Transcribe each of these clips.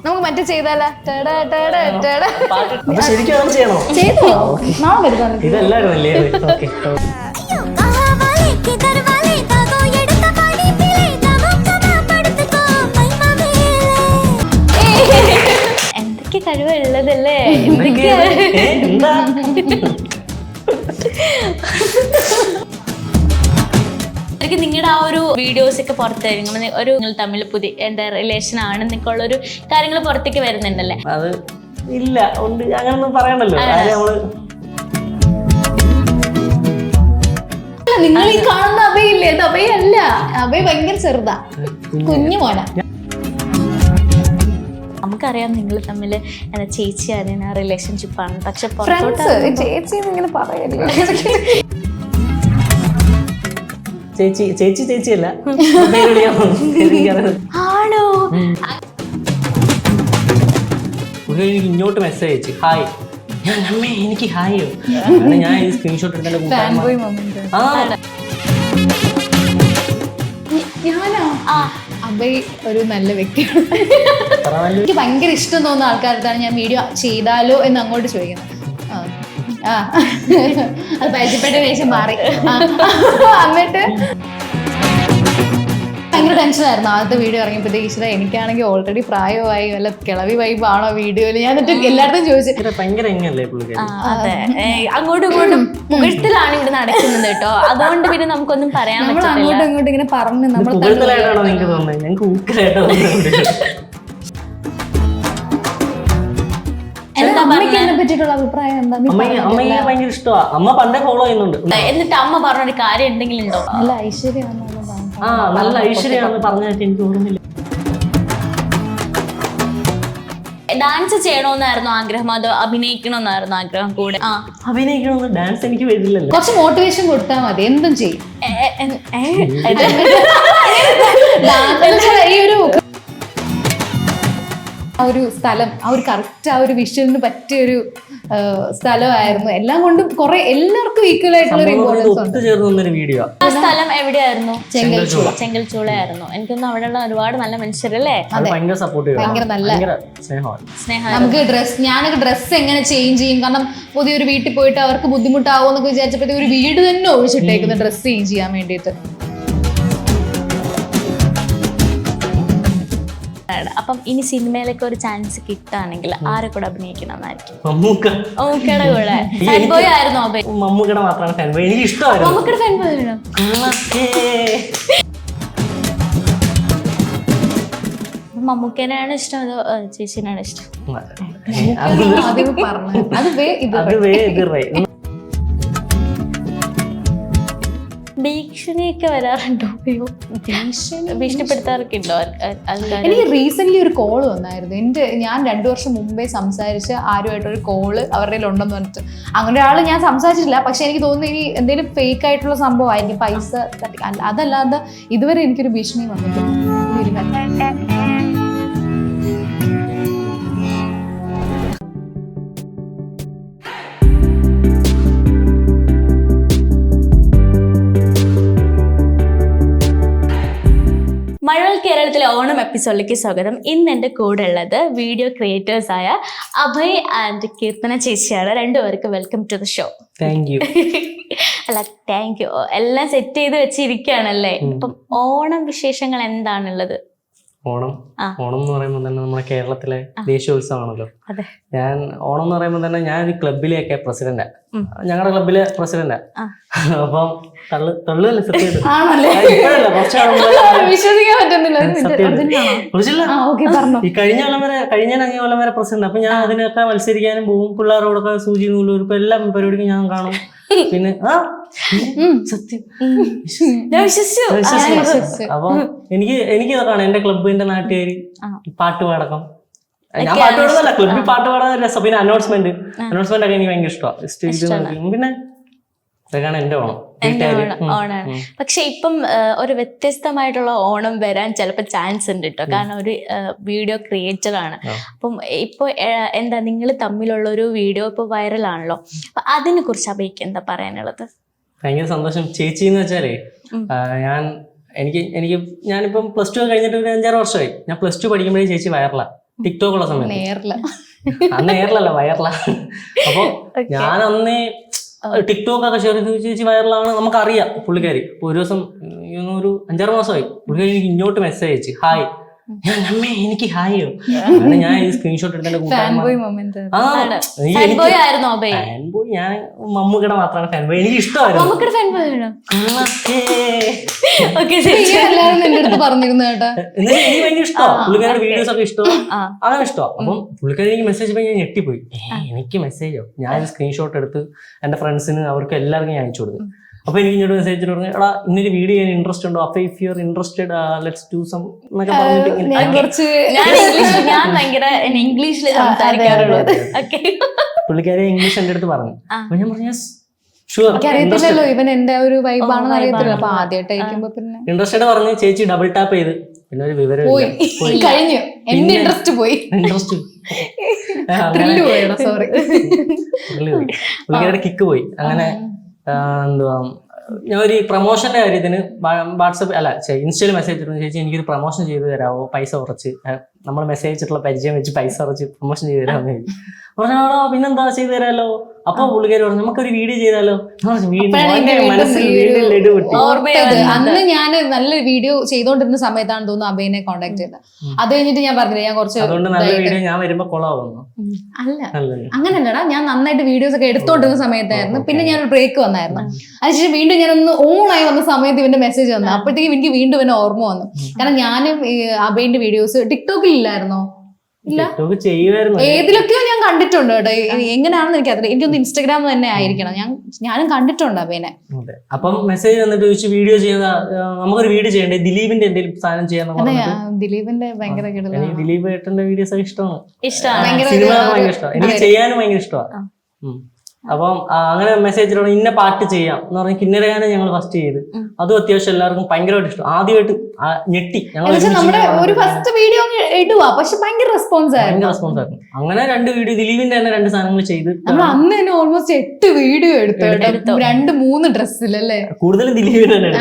നമുക്ക് മറ്റേ ചെയ്താലോ? ശരിക്കും ചെയ്യണോ? ചെയ്തോ? നാളെ വരുത്താൻ ഇതെല്ലാരും അല്ലേ? ഓക്കെ. എന്തൊക്കെ കഴിവുള്ളതല്ലേ? എന്താ എനിക്ക് നിങ്ങളുടെ ആ ഒരു വീഡിയോസ് ഒക്കെ പുറത്തായിരിക്കും ഒരു നിങ്ങൾ തമ്മിൽ പുതിയ എന്താ റിലേഷൻ ആണ് എന്നൊക്കെ ഉള്ളൊരു കാര്യങ്ങൾ പുറത്തേക്ക് വരുന്നുണ്ടല്ലേ? അത് ഇല്ല, ഉണ്ട്, അങ്ങനൊന്നും പറയണ്ടല്ലോ. നിങ്ങൾ ഈ കാണുന്ന അഭയില്ലേ? അത് അഭയല്ല, അഭയ ഭയങ്കര ചെറുതാ, കുഞ്ഞു മോന. നമുക്കറിയാം നിങ്ങൾ തമ്മിൽ എന്താ ചേച്ചി അറിയുന്ന റിലേഷൻഷിപ്പാണ്, പക്ഷെ ചേച്ചി ഇങ്ങനെ പറയല്ലേ. ചേച്ചിയല്ല. ആണോ? എനിക്ക് ഇങ്ങോട്ട് മെസ്സേജ് അയച്ചു, ഹായ്. ഞാൻ അമ്മേ എനിക്ക് ഹായോ. ഞാൻ ഈ സ്ക്രീൻഷോട്ട് എടുത്തതിന്റെ അഭയ് ഒരു നല്ല വ്യക്തിയാണ്. എനിക്ക് ഭയങ്കര ഇഷ്ടം തോന്നുന്ന ആൾക്കാർക്കാണ് ഞാൻ വീഡിയോ ചെയ്താലോ എന്ന് അങ്ങോട്ട് ചോദിക്കുന്നത്. അത് പരിചയപ്പെട്ട ശേഷം മാറി. എന്നിട്ട് ഭയങ്കര ടെൻഷനായിരുന്നു ആദ്യത്തെ വീഡിയോ ഇറങ്ങിയപ്പോഴത്തേക്ക്. ഈശ്വര, എനിക്കാണെങ്കിൽ ഓൾറെഡി പ്രായമായി, വല്ല കിളവി വൈബാണോ വീഡിയോയില്? ഞാൻ എന്നിട്ട് എല്ലായിടത്തും ചോദിച്ചു. അതെ, അങ്ങോട്ടും ഇങ്ങോട്ടും മുഖത്തിലാണ് ഇവിടെ നടക്കുന്നത് കേട്ടോ. അതുകൊണ്ട് പിന്നെ നമുക്കൊന്നും പറയാൻ പറ്റില്ല. അങ്ങോട്ടും ഇങ്ങോട്ടും ഇങ്ങനെ പറഞ്ഞ് നമ്മൾ അമ്മയ്ക്ക് പറ്റിയിട്ടുള്ള അഭിപ്രായം എന്താ? അമ്മയെ ഭയങ്കര ഇഷ്ടമാ. അമ്മ പണ്ടേ ഫോളോ ചെയ്യുന്നുണ്ട്. എന്നിട്ട് അമ്മ പറഞ്ഞൊരു കാര്യം എന്തെങ്കിലും ഉണ്ടോ? നല്ല ഐശ്വര്യമാണ്. നല്ല ഐശ്വര്യമാണെന്ന് പറഞ്ഞായിട്ട് എനിക്ക് ഓർമ്മയില്ല. ഡാൻസ് ചെയ്യണമെന്നായിരുന്നു ആഗ്രഹം, അതോ അഭിനയിക്കണമെന്നായിരുന്നു ആഗ്രഹം? കൂടെ അഭിനയിക്കണമെന്ന്, ഡാൻസ് എനിക്ക് വരില്ലല്ലോ. കുറച്ച് മോട്ടിവേഷൻ കൊടുത്താൽ മതി, എന്തും ചെയ്യും. ഈ ഒരു സ്ഥലം, ആ ഒരു കറക്റ്റ് ആ ഒരു വിഷ്വലിന് പറ്റിയൊരു സ്ഥലമായിരുന്നു. എല്ലാം കൊണ്ടും കുറെ എല്ലാവർക്കും ഈക്വൽ ആയിട്ടുള്ള ഒരു ഇമ്പോർട്ടൻസ് ഉണ്ട്. വീഡിയോ. ആ സ്ഥലം എവിടെയായിരുന്നു? ചെങ്കൽച്ചൂളായിരുന്നു. എനിക്കൊന്നും അവിടെയുള്ള ഒരുപാട് നല്ല മനുഷ്യരല്ലേ? ഭയങ്കര നല്ല സ്നേഹം. നമുക്ക് ഞാനൊക്കെ ഡ്രസ്സ് എങ്ങനെ ചേഞ്ച് ചെയ്യും, കാരണം പുതിയൊരു വീട്ടിൽ പോയിട്ട് അവർക്ക് ബുദ്ധിമുട്ടാവോ എന്നൊക്കെ വിചാരിച്ചപ്പോഴത്തേക്ക് ഒരു വീട് തന്നെ ഒഴിച്ചിട്ടേക്കുന്ന ഡ്രസ്സ് ചേഞ്ച് ചെയ്യാൻ വേണ്ടിയിട്ട്. അപ്പം ഇനി സിനിമയിലൊക്കെ ഒരു ചാൻസ് കിട്ടുകയാണെങ്കിൽ ആരെ കൂടെ അഭിനയിക്കണമെന്നായിരിക്കും? മമ്മൂക്കയുടെ കൂടെ. ഫാൻബോയ് ആയിരുന്നോ അഭയ്? മമ്മൂക്കയുടെ മാത്രമാണ് ഫാൻബോയ്. എനിക്ക് ഇഷ്ടമായിരുന്നു. മമ്മൂക്കയുടെ ഫാൻബോയ് ആണോ? മമ്മൂക്കനാണ് ഇഷ്ടം അതോ ചേച്ചിനാണ് ഇഷ്ടം? ഭീഷണിയൊക്കെ വരാറുണ്ടോ? ഭീഷണിപ്പെടുത്താറൊക്കെ ഉണ്ടോ? എനിക്ക് റീസെന്റ് ഒരു കോള് വന്നായിരുന്നു. ഞാൻ 2 വർഷം മുമ്പേ സംസാരിച്ച ആരുമായിട്ടൊരു കോള് അവരുടെ ഉണ്ടെന്ന് പറഞ്ഞിട്ട്. അങ്ങനെ ഒരാൾ ഞാൻ സംസാരിച്ചിട്ടില്ല, പക്ഷെ എനിക്ക് തോന്നുന്നു ഇനി എന്തെങ്കിലും ഫേക്ക് ആയിട്ടുള്ള സംഭവം ആയിരിക്കും, പൈസ തട്ടി. അതല്ലാതെ ഇതുവരെ എനിക്കൊരു ഭീഷണി വന്നിട്ടില്ല. മഴവിൽ കേരളത്തിലെ ഓണം എപ്പിസോഡിലേക്ക് സ്വാഗതം. ഇന്ന് എൻ്റെ കൂടെ ഉള്ളത് വീഡിയോ ക്രിയേറ്റേഴ്സായ അഭയ് ആൻഡ് കീർത്തന ചേച്ചിയാണ്. രണ്ടുപേർക്ക് welcome to the show. Thank you. അല്ല, താങ്ക് യു. എല്ലാം സെറ്റ് ചെയ്ത് വെച്ചിരിക്കുകയാണല്ലേ? ഇപ്പം ഓണം വിശേഷങ്ങൾ എന്താണുള്ളത്? ഓണം എന്ന് പറയുമ്പോൾ തന്നെ നമ്മുടെ കേരളത്തിലെ ദേശീയോത്സവമാണല്ലോ. ഞാൻ ഓണം എന്ന് പറയുമ്പോൾ തന്നെ ഞാൻ ഒരു ക്ലബിലെയൊക്കെ പ്രസിഡന്റാ, ഞങ്ങളുടെ ക്ലബിലെ പ്രസിഡന്റാ. അപ്പം തള്ളുവല്ലേ സത്യം. ഈ കഴിഞ്ഞ കൊല്ലം വരെ പ്രസിഡന്റ്. അപ്പൊ ഞാൻ അതിനൊക്കെ മത്സരിക്കാനും പോകും, പിള്ളേരോടൊക്കെ സൂചി നൂലൂർപ്പ് എല്ലാ പരിപാടിക്കും ഞാൻ കാണും. പിന്നെ സത്യം അപ്പൊ എനിക്ക് ഇതൊക്കെയാണ് എന്റെ ക്ലബിന്റെ നാട്ടുകാര് പാട്ട് പാടക്കം. ഞാൻ പാട്ട് പാടുന്നല്ല, ക്ലബിൽ പാട്ട് പാടാൻ രസം. പിന്നെ അനൗൺസ്മെന്റ് ഒക്കെ എനിക്ക് ഭയങ്കര ഇഷ്ടമാണ്. സ്റ്റേജിൽ പിന്നെ ഇതൊക്കെയാണ് എന്റെ ഓണം. ഓണാണ്. പക്ഷെ ഇപ്പം ഒരു വ്യത്യസ്തമായിട്ടുള്ള ഓണം വരാൻ ചിലപ്പോൾ ചാൻസ് ഉണ്ട് കേട്ടോ. കാരണം ഒരു വീഡിയോ ക്രിയേറ്റർ ആണ്. അപ്പം ഇപ്പൊ എന്താ നിങ്ങൾ തമ്മിലുള്ള ഒരു വീഡിയോ ഇപ്പൊ വൈറലാണല്ലോ. അപ്പൊ അതിനെ കുറിച്ച് അഭയ്ക്ക് എന്താ പറയാനുള്ളത്? ഭയങ്കര സന്തോഷം. ചേച്ചി എന്ന് വെച്ചാലേ, ഞാനിപ്പം +2 കഴിഞ്ഞിട്ട് ഒരു 5-6 വർഷമായി. ഞാൻ +2 പഠിക്കുമ്പോഴേ ചേച്ചി വൈറലാണ്. ടിക്ടോക്കുള്ള സമയത്ത്. നേരില്ല. അന്ന് എയറിലല്ല വയറില. അപ്പൊ ഞാൻ അന്നേ ടിക്ടോക്ക് ഒക്കെ ഷെയർ ചെയ്ത് ചേച്ചി വൈറലാണ് നമുക്കറിയാം പുള്ളിക്കാരി. അപ്പൊ ഒരു ദിവസം ഒരു 5-6 മാസമായി പുള്ളിക്കാരി എനിക്ക് ഇങ്ങോട്ട് മെസ്സേജ് അയച്ചു, ഹായ്. ഞാൻ അമ്മേ എനിക്ക് ഹായോ. അങ്ങനെ ഞാൻ ഈ സ്ക്രീൻഷോട്ട് എടുത്ത കൂട്ടുകാരന്മാർ. ഞാൻ മമ്മൂക്കയുടെ മാത്രമാണ് ഫാൻ ബോയ്. എനിക്ക് ഇഷ്ടമായിരുന്നു. എന്റെ അടുത്ത് പറഞ്ഞിരുന്നു കേട്ടോ. എനിക്ക് ഭയങ്കര ഇഷ്ടമാണ് പുള്ളിക്കാരുടെ വീഡിയോസ് ഒക്കെ ഇഷ്ടമാണ്, അങ്ങനെ ഇഷ്ടമാണ്. അപ്പം പുള്ളിക്കാരി എനിക്ക് മെസ്സേജ് പോയി ഞാൻ ഞെട്ടിപ്പോയി. എനിക്ക് മെസ്സേജോ? ഞാൻ സ്ക്രീൻഷോട്ട് എടുത്ത് എന്റെ ഫ്രണ്ട്സിന് അവർക്ക് എല്ലാവർക്കും ഞാൻ അയച്ചു കൊടുത്തു. അപ്പൊ എനിക്ക് ഇങ്ങോട്ട് മെസ്സേജ് പറഞ്ഞു, എടാ ഇന്നൊരു വീഡിയോ ചെയ്യാൻ ഇൻട്രസ്റ്റ് ഉണ്ടോ? അപ്പൊ if you are interested let's do some എന്നൊക്കെ പറഞ്ഞിട്ട് ഞാൻ ഭയങ്കര ഇംഗ്ലീഷിൽ സംസാരിക്കാറുള്ളത്. പുള്ളിക്കാരി ഇംഗ്ലീഷ് എന്റെ അടുത്ത് പറഞ്ഞു. അപ്പൊ ഞാൻ പറഞ്ഞു ഷുവർ. അറിയത്തില്ലല്ലോ ഇവൻ എന്റെ ഒരു വൈബാണെന്ന് അറിയത്തില്ല. അപ്പൊ ആദ്യമായിട്ടായിരിക്കുമ്പോ പിന്നെ ഇൻട്രസ്റ്റഡ് പറഞ്ഞു. ചേച്ചി ഡബിൾ ടാപ്പ് ചെയ്ത് പിന്നെ ഒരു വിവരം കഴിഞ്ഞു. എന്റെ ഇൻട്രസ്റ്റ് പോയി. ഇൻട്രസ്റ്റ് സോറി, പുള്ളിക്കാരുടെ കിക്ക് പോയി. അങ്ങനെ എന്തുവാ, ഞാൻ ഒരു പ്രൊമോഷന്റെ കാര്യത്തിന് വാട്സപ്പ് അല്ല ഇൻസ്റ്റയിൽ മെസ്സേജ് ഇട്ടു, ചേച്ചി എനിക്കൊരു പ്രൊമോഷൻ ചെയ്ത് തരാമോ, പൈസ കുറച്ച് നമ്മൾ മെസ്സേജ് അയച്ചിട്ടുള്ള പരിചയം വെച്ച് പൈസ കുറച്ച് പ്രൊമോഷൻ ചെയ്ത് തരാമെന്ന് ചോദിച്ചു. പറഞ്ഞോ പിന്നെന്താ ചെയ്തു തരാലോ. അപ്പൊ പുള്ളിക്കാരി പറഞ്ഞു നമുക്കൊരു വീഡിയോ ചെയ്താലോ. അന്ന് ഞാൻ നല്ലൊരു വീഡിയോ ചെയ്തോണ്ടിരുന്ന സമയത്താണ് തോന്നുന്നു അബേനെ കോണ്ടാക്ട് ചെയ്തത്. അത് കഴിഞ്ഞിട്ട് ഞാൻ പറഞ്ഞില്ല ഞാൻ കുറച്ച് ഞാൻ വരുമ്പോ കൊളാവുന്നു. അല്ല അങ്ങനല്ലടാ, ഞാൻ നന്നായിട്ട് വീഡിയോസ് ഒക്കെ എടുത്തോണ്ടിരുന്ന സമയത്തായിരുന്നു. പിന്നെ ഞാൻ ഒരു ബ്രേക്ക് വന്നായിരുന്നു. അതിനുശേഷം വീണ്ടും ഞാനൊന്ന് ഓണായി വന്ന സമയത്ത് ഇവന്റെ മെസ്സേജ് വന്നു. അപ്പോഴത്തേക്കും എനിക്ക് വീണ്ടും ഇവന്റെ ഓർമ്മ വന്നു. കാരണം ഞാനും അബേന്റെ വീഡിയോസ് ടിക്ടോക്കിൽ ഇല്ലായിരുന്നോ? ഇല്ല, ഏതിലൊക്കെയോ ഞാൻ കണ്ടിട്ടുണ്ട് കേട്ടോ. എങ്ങനെയാണെന്ന് എനിക്കറിയില്ല. എനിക്കൊന്ന് ഇൻസ്റ്റാഗ്രാം തന്നെ ആയിരിക്കണം. ഞാനും കണ്ടിട്ടുണ്ട് അബേനെ. അപ്പം മെസ്സേജ് വന്നിട്ട് ചോദിച്ചു വീഡിയോ ചെയ്താ നമുക്കൊരു വീഡിയോ ചെയ്യണ്ടേ, ദിലീപിന്റെ എന്തെങ്കിലും സാധനം ചെയ്യാൻ. ദിലീപിന്റെ ഭയങ്കര ദിലീപ് ഏട്ടന്റെ വീഡിയോസ് ഒക്കെ ഇഷ്ടമാണ്. ഇഷ്ടമാണ്, സിനിമ ഭയങ്കര ഇഷ്ടമാണ്. എനിക്ക് ചെയ്യാനും ഭയങ്കര ഇഷ്ടമാണ്. അപ്പം അങ്ങനെ മെസ്സേജ് ഇന്ന പാട്ട് ചെയ്യാം എന്ന് പറഞ്ഞ കിന്നരഗാനം ഞങ്ങൾ ഫസ്റ്റ് ചെയ്ത്. അതും അത്യാവശ്യം എല്ലാവർക്കും ഭയങ്കരമായിട്ട് ഇഷ്ടം. ആദ്യമായിട്ട് ഞെട്ടി. നമ്മുടെ ഒരു ഫസ്റ്റ് വീഡിയോ ഇടുവാ, പക്ഷെ ഭയങ്കര റെസ്പോൺസ് ആയിരുന്നു. അങ്ങനെ 2 വീഡിയോ ദിലീപിന്റെ തന്നെ 2 സാധനങ്ങൾ ചെയ്ത് നമ്മൾ അന്ന് തന്നെ ഓൾമോസ്റ്റ് 8 വീഡിയോ എടുത്തു. 2-3 ഡ്രസ്സിലല്ലേ, കൂടുതലും ദിലീപിന്റെ തന്നെ.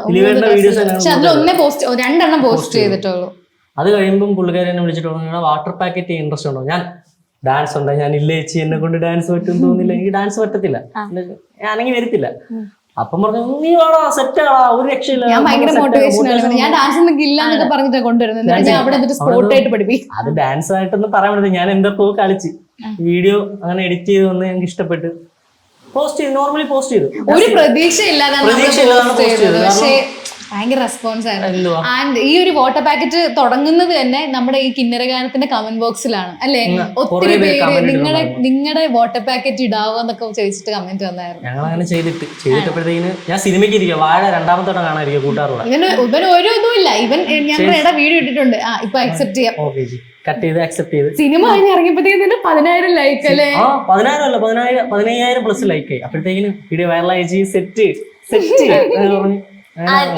ദിലീപിന്റെ വീഡിയോസ് അതിൽ 2 പോസ്റ്റ് ചെയ്തിട്ടുള്ളൂ. അത് കഴിയുമ്പോൾ പുള്ളിക്കാരി എന്നെ വിളിച്ചിട്ട് പറഞ്ഞു വാട്ടർ പാക്കറ്റ് ഇൻട്രസ്റ്റ് ഉണ്ടോ. ഞാൻ ഡാൻസ് ഉണ്ടോ, ഞാൻ ഇല്ല ചേച്ചി എന്നെ കൊണ്ട് ഡാൻസ് പറ്റും തോന്നില്ല, എനിക്ക് ഡാൻസ് പറ്റത്തില്ല, ഞാനെങ്കിൽ വരത്തില്ല. അപ്പം പറഞ്ഞു നീ വേണോ സെറ്റ് ആണോ, ഒരു രക്ഷയില്ല. ഞാൻ ഭയങ്കര മോട്ടിവേഷൻ ആണ്. ഞാൻ ഡാൻസ് ഒന്നും ഇല്ല എന്നൊക്കെ പറഞ്ഞിട്ട് കൊണ്ടുവരുന്നത്. ഞാൻ അവിടെ സ്പോർട്ട് ആയിട്ട് പഠിപ്പിക്കും. അത് ഡാൻസ് ആയിട്ടൊന്നും പറയാൻ പറ്റില്ല. ഞാൻ എന്തൊക്കെ കളിച്ച് വീഡിയോ അങ്ങനെ എഡിറ്റ് ചെയ്ത് വന്ന് എനിക്ക് ഇഷ്ടപ്പെട്ട് പോസ്റ്റ് ചെയ്തു. നോർമലി പോസ്റ്റ് ചെയ്തു. ഒരു പ്രതീക്ഷ ഇല്ലാതാണ് പക്ഷേ ഭയങ്കര റെസ്പോൺസ് ആയിരുന്നു. ആൻഡ് ഈ ഒരു വാട്ടർ പാക്കറ്റ് തുടങ്ങുന്നത് തന്നെ നമ്മുടെ ഈ കിന്നരഗാനത്തിന്റെ കമന്റ് ബോക്സിലാണ് അല്ലെ. ഒത്തിരി പേര് നിങ്ങളുടെ വാട്ടർ പാക്കറ്റ് ഇടാവോ എന്നൊക്കെ ചോദിച്ചിട്ട് കമന്റ് വന്നായിരുന്നു. ഞങ്ങൾ അങ്ങനെ ചെയ്തിട്ടപ്പോഴത്തേക്കിന് ഞാൻ സിനിമയ്ക്ക് ഇരിക്കുക, വാഴ 2ാമത്തെ വട്ടം കാണാതിരിക്കുക കൂട്ടുകാരോട്. ഇവൻ ഒരു ഇതും ഇല്ല. ഇവൻ ഞങ്ങളുടെ വീഡിയോ ഇട്ടിട്ടുണ്ട്, ഇപ്പൊ അക്സെപ്റ്റ് ചെയ്യാം, കട്ട് ചെയ്ത് അക്സെപ്റ്റ് ചെയ്ത്. സിനിമ കഴിഞ്ഞ് ഇറങ്ങിയപ്പോഴത്തേക്കും 10,000 ലൈക്ക് അല്ലേ. 10,000 അല്ല 15,000 പ്ലസ് ലൈക്ക് ആയി. അപ്പോഴത്തേക്കിന് വീഡിയോ വൈറലായി. സെറ്റ്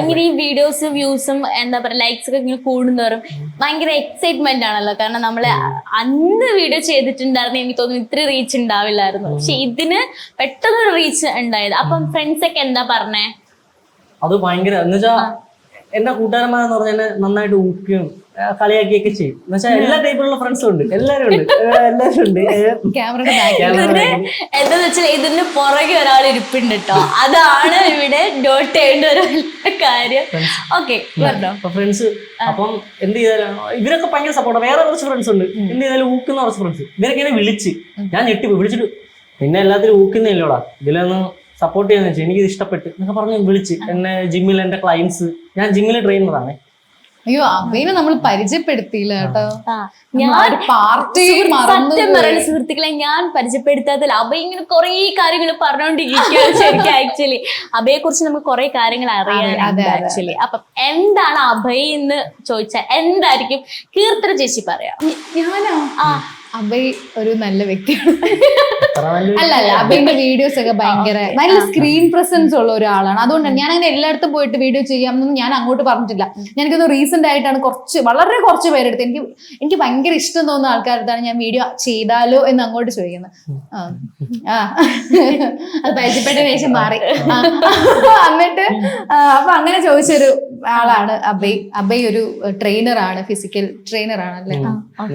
ഇങ്ങനെ ഈ വീഡിയോസും വ്യൂസും എന്താ പറയാ ലൈക്സ് ഒക്കെ ഇങ്ങനെ കൂടുന്നവരും ഭയങ്കര എക്സൈറ്റ്മെന്റ് ആണല്ലോ. കാരണം നമ്മള് അന്ന് വീഡിയോ ചെയ്തിട്ടുണ്ടായിരുന്നു, എനിക്ക് തോന്നുന്നു ഇത്ര റീച്ച് ഉണ്ടാവില്ലായിരുന്നു. പക്ഷെ ഇതിന് പെട്ടെന്നൊരു റീച്ച് ഉണ്ടായത്. അപ്പം ഫ്രണ്ട്സ് ഒക്കെ എന്താ പറഞ്ഞേ? അത് ഭയങ്കര എന്നുവെച്ചാ എന്റെ കൂട്ടുകാരന്മാരെന്ന് പറഞ്ഞാൽ നന്നായിട്ട് ഊക്കുകയും കളിയാക്കിയൊക്കെ ചെയ്യും. എന്നുവെച്ചാൽ എല്ലാ ടൈപ്പിലുള്ള ഫ്രണ്ട്സും ഉണ്ട്, എല്ലാരും ഉണ്ട്. എന്താന്ന് വെച്ചാൽ ഇതിന് പുറകെ ഒരാൾ ഇരിപ്പുണ്ട് കേട്ടോ. അതാണ് ഇവിടെ നോട്ട് ചെയ്യേണ്ട ഒരു കാര്യം. ഓക്കെ ഫ്രണ്ട്സ് അപ്പം എന്ത് ചെയ്താലും ഇവരൊക്കെ ഭയങ്കര സപ്പോർട്ട്. വേറെ കുറച്ച് ഫ്രണ്ട്സ് ഉണ്ട്, എന്ത് ചെയ്താലും ഊക്കുന്ന കുറച്ച് ഫ്രണ്ട്സ്. ഇവരൊക്കെ വിളിച്ച് ഞാൻ ഞെട്ടിപ്പോയി. വിളിച്ചിട്ട് പിന്നെ എല്ലാത്തിനും ഊക്കുന്നില്ലോടാ, ഇതിലൊന്നും സപ്പോർട്ട് ചെയ്യാന്ന് വെച്ചാൽ എനിക്കിത് ഇഷ്ടപ്പെട്ട് എന്നൊക്കെ പറഞ്ഞ് വിളിച്ച് എന്നെ ജിമ്മിൽ എന്റെ ക്ലയൻസ്, ഞാൻ ജിമ്മിൽ ട്രെയിനറാണ്. അയ്യോ അവനെ നമ്മൾ പരിചയപ്പെടുത്തിയില്ല കേട്ടോ. സത്യം പറയുന്ന സുഹൃത്തുക്കളെ, ഞാൻ പരിചയപ്പെടുത്താത്തല്ല. അഭയ ഇങ്ങനെ കുറെ കാര്യങ്ങൾ പറഞ്ഞുകൊണ്ടിരിക്കുകയാണ്. ശരിക്കും ആക്ച്വലി അഭയെ കുറിച്ച് നമുക്ക് കുറെ കാര്യങ്ങൾ അറിയാനുണ്ട് ആക്ച്വലി. അപ്പം എന്താണ് അഭയ് എന്ന് ചോദിച്ചാൽ എന്തായിരിക്കും കീർത്തന ചേച്ചി പറയാ? അഭയ് ഒരു നല്ല വ്യക്തിയാണ്. അല്ല അഭയുടെ വീഡിയോസ് ഒക്കെ ഭയങ്കര നല്ല സ്ക്രീൻ പ്രസൻസ് ഉള്ള ഒരാളാണ്. അതുകൊണ്ടാണ് ഞാൻ അങ്ങനെ എല്ലായിടത്തും പോയിട്ട് വീഡിയോ ചെയ്യാമെന്നൊന്നും ഞാൻ അങ്ങോട്ട് പറഞ്ഞിട്ടില്ല. എനിക്കൊന്ന് റീസെന്റ് ആയിട്ടാണ് വളരെ കുറച്ച് പേരെടുത്ത് എനിക്ക് ഭയങ്കര ഇഷ്ടം തോന്നുന്ന ആൾക്കാരടുത്താണ് ഞാൻ വീഡിയോ ചെയ്താലോ എന്ന് അങ്ങോട്ട് ചോദിക്കുന്നത്. അത് പരിചയപ്പെട്ട ശേഷം മാറി. എന്നിട്ട് അപ്പൊ അങ്ങനെ ചോദിച്ചൊരു ആളാണ് അഭയ് ഒരു ട്രെയിനറാണ്, ഫിസിക്കൽ ട്രെയിനറാണ് അല്ലേ?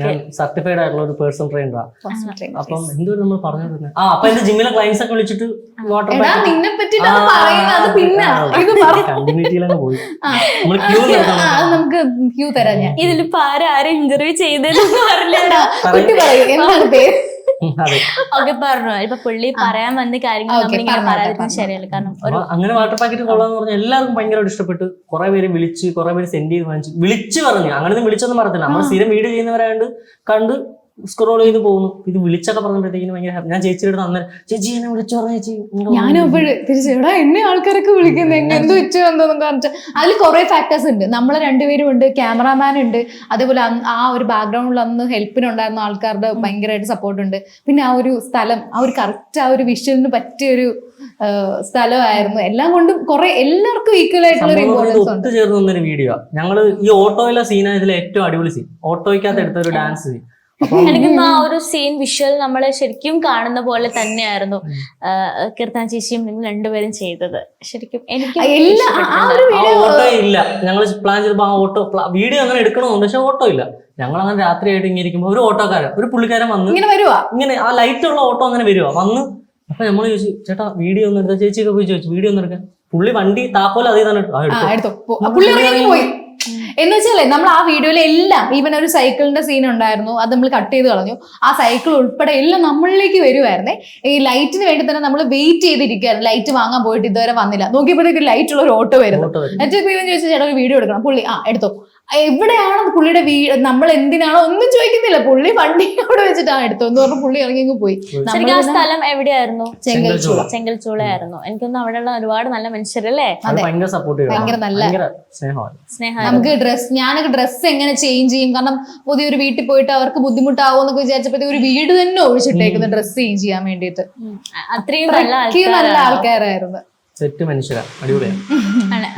ഞാൻ സർട്ടിഫൈഡ് ആയിട്ടുള്ള ഒരു പേഴ്സണൽ ട്രെയിനറാണ്. അപ്പം എന്തൊരു നമ്മൾ പറഞ്ഞു അപ്പൊ എന്റെ ജിമ്മിലെ ക്ലയൻസ് ഒക്കെ വിളിച്ചിട്ട് വാട്ടർ നിന്നെ പറ്റിട്ടാണ് പറയുന്നത്. അത് പിന്നെ കണ്ടിന്യൂറ്റിയിലങ്ങ് പോയി. നമ്മൾ ക്യൂ നമുക്ക് ക്യൂ തരാം. ഞാൻ ഇതിലിപ്പോ ആരും ഇന്റർവ്യൂ ചെയ്തെന്ന് പറഞ്ഞില്ല. കുട്ടി പറയൂ എന്താണ് പേര്? ഓക്കെ പറഞ്ഞു. ഇപ്പൊ പുള്ളി പറയാൻ വന്ന കാര്യങ്ങൾ നമ്മളിങ്ങനെ പറയാതിരിക്കുന്നത് ശരിയല്ല. കാരണം ഒരു അങ്ങനെ വാട്ടർ പാക്കറ്റ് കൊള്ളാന്ന് പറഞ്ഞാൽ എല്ലാവർക്കും ഭയങ്കരമായിട്ട് ഇഷ്ടപ്പെട്ട് കുറെ പേര് വിളിച്ച് കുറെ പേര് സെൻഡ് ചെയ്ത് വാങ്ങിച്ചു. വിളിച്ച് പറഞ്ഞു, അങ്ങനെയൊന്നും വിളിച്ചൊന്നും പറഞ്ഞില്ല. നമ്മൾ സ്ഥിരം വീഡിയോ ചെയ്യുന്നവരായതുകൊണ്ട് കണ്ട് സ്ക്രോൾ ചെയ്ത് പോകുന്നു. ഇത് വിളിച്ചൊക്കെ പറഞ്ഞപ്പോഴത്തേക്കും ഭയങ്കര ഞാൻ ചേച്ചിയുടെ അടുത്ത് അന്നേരം ചേച്ചി എന്നെ വിളിച്ചു പറഞ്ഞു ചേച്ചി. ഞാനപ്പോഴും തിരിച്ചെടാ എന്നെ ആൾക്കാരൊക്കെ വിളിക്കുന്നത് എന്ത് വെച്ചു വന്നതെന്ന് പറഞ്ഞിട്ട് അതിൽ കുറെ ഫാക്ടേഴ്സ് ഉണ്ട്. നമ്മളെ രണ്ടുപേരും ഉണ്ട്, ക്യാമറാമാൻ ഉണ്ട്, അതേപോലെ ആ ഒരു ബാക്ക്ഗ്രൗണ്ടിൽ അന്ന് ഹെൽപ്പിനുണ്ടായിരുന്ന ആൾക്കാരുടെ ഭയങ്കരമായിട്ട് സപ്പോർട്ട് ഉണ്ട്. പിന്നെ ആ ഒരു സ്ഥലം, ആ ഒരു കറക്റ്റ് ആ ഒരു വിഷ്വലിന് പറ്റിയൊരു സ്ഥലമായിരുന്നു. എല്ലാം കൊണ്ടും കുറെ എല്ലാവർക്കും ഈക്വൽ ആയിട്ടുള്ള ഒരു ഇമ്പോർട്ടൻസ് ഉണ്ട്. ഒത്തുചേർന്ന് വന്നൊരു വീഡിയോ. ഞങ്ങള് ഈ ഓട്ടോയിലെ സീനാണ് ഇതിലെ ഏറ്റവും അടിപൊളി സീൻ. ഓട്ടോയ്ക്കകത്ത് എടുത്ത ഒരു ഡാൻസ് സീൻ. എനിക്ക് ആ ഒരു സീൻ വിഷ്വൽ നമ്മളെ ശരിക്കും കാണുന്ന പോലെ തന്നെയായിരുന്നു കീർത്തന ചേച്ചിയും നിങ്ങൾ രണ്ടുപേരും ചെയ്തത്. ശരിക്കും എനിക്ക് ഓട്ടോ ഇല്ല, ഞങ്ങൾ പ്ലാൻ ചെയ്തപ്പോ ആ ഓട്ടോ വീഡിയോ അങ്ങനെ എടുക്കണമെന്നുണ്ട്, പക്ഷെ ഓട്ടോ ഇല്ല. ഞങ്ങൾ അങ്ങനെ രാത്രിയായിട്ട് ഇങ്ങനെ ഇരിക്കുമ്പോ ഒരു ഓട്ടോക്കാരൻ, ഒരു പുള്ളിക്കാരൻ വന്ന് ഇങ്ങനെ ആ ലൈറ്റ് ഉള്ള ഓട്ടോ അങ്ങനെ വരുവാ വന്ന്. അപ്പൊ നമ്മൾ ചോദിച്ചു ചേട്ടാ വീഡിയോ ഒന്ന് എടുത്താൽ, ചേച്ചിയൊക്കെ പോയി ചോദിച്ചു വീഡിയോ ഒന്ന് എടുക്കാൻ. പുള്ളി വണ്ടി താക്കോൽ അതേ തന്നെ പോയി. എന്ന് വെച്ചാലേ നമ്മൾ ആ വീഡിയോയിലെ എല്ലാം, ഈവൻ ഒരു സൈക്കിളിന്റെ സീൻ ഉണ്ടായിരുന്നു, അത് നമ്മൾ കട്ട് ചെയ്ത് കളഞ്ഞു. ആ സൈക്കിൾ ഉൾപ്പെടെ എല്ലാം നമ്മളിലേക്ക് വരുമായിരുന്നേ. ഈ ലൈറ്റിന് വേണ്ടി തന്നെ നമ്മൾ വെയിറ്റ് ചെയ്തിരിക്കുകയായിരുന്നു. ലൈറ്റ് വാങ്ങാൻ പോയിട്ട് ഇതുവരെ വന്നില്ല. നോക്കിയപ്പോഴത്തേക്ക് ലൈറ്റ് ഉള്ള ഒരു ഓട്ടോ വരുന്നു. എന്നിട്ട് ഇവൻ ചോദിച്ചു ചേട്ടാ ഒരു വീഡിയോ എടുക്കണം. പുള്ളി എടുത്തോ. എവിടെയാണോ പുള്ളിയുടെ നമ്മൾ എന്തിനാണോ ഒന്നും ചോദിക്കുന്നില്ല, പുള്ളി വണ്ടി അവിടെ വെച്ചിട്ടാണ് എടുത്തോ എന്ന് പറഞ്ഞ പുള്ളി ഇറങ്ങി പോയി. ആ സ്ഥലം എവിടെയായിരുന്നു? ചെങ്കൽച്ചൂളയായിരുന്നു. എനിക്കൊന്നും അവിടെയുള്ള ഒരുപാട് നല്ല മനുഷ്യരല്ലേ, ഭയങ്കര നല്ല സ്നേഹം. നമുക്ക് ഞാനൊക്കെ ഡ്രസ്സ് എങ്ങനെ ചേഞ്ച് ചെയ്യും, കാരണം പുതിയൊരു വീട്ടിൽ പോയിട്ട് അവർക്ക് ബുദ്ധിമുട്ടാവോ എന്നൊക്കെ വിചാരിച്ചപ്പോഴത്തേക്ക് ഒരു വീട് തന്നെ ഒഴിച്ചിട്ടേക്കുന്ന ഡ്രസ്സ് ചേഞ്ച് ചെയ്യാൻ വേണ്ടിയിട്ട്. അത്രയും നല്ല ആൾക്കാരായിരുന്നു. സെറ്റ് മനുഷ്യരാ, അടിപൊളിയാണ്.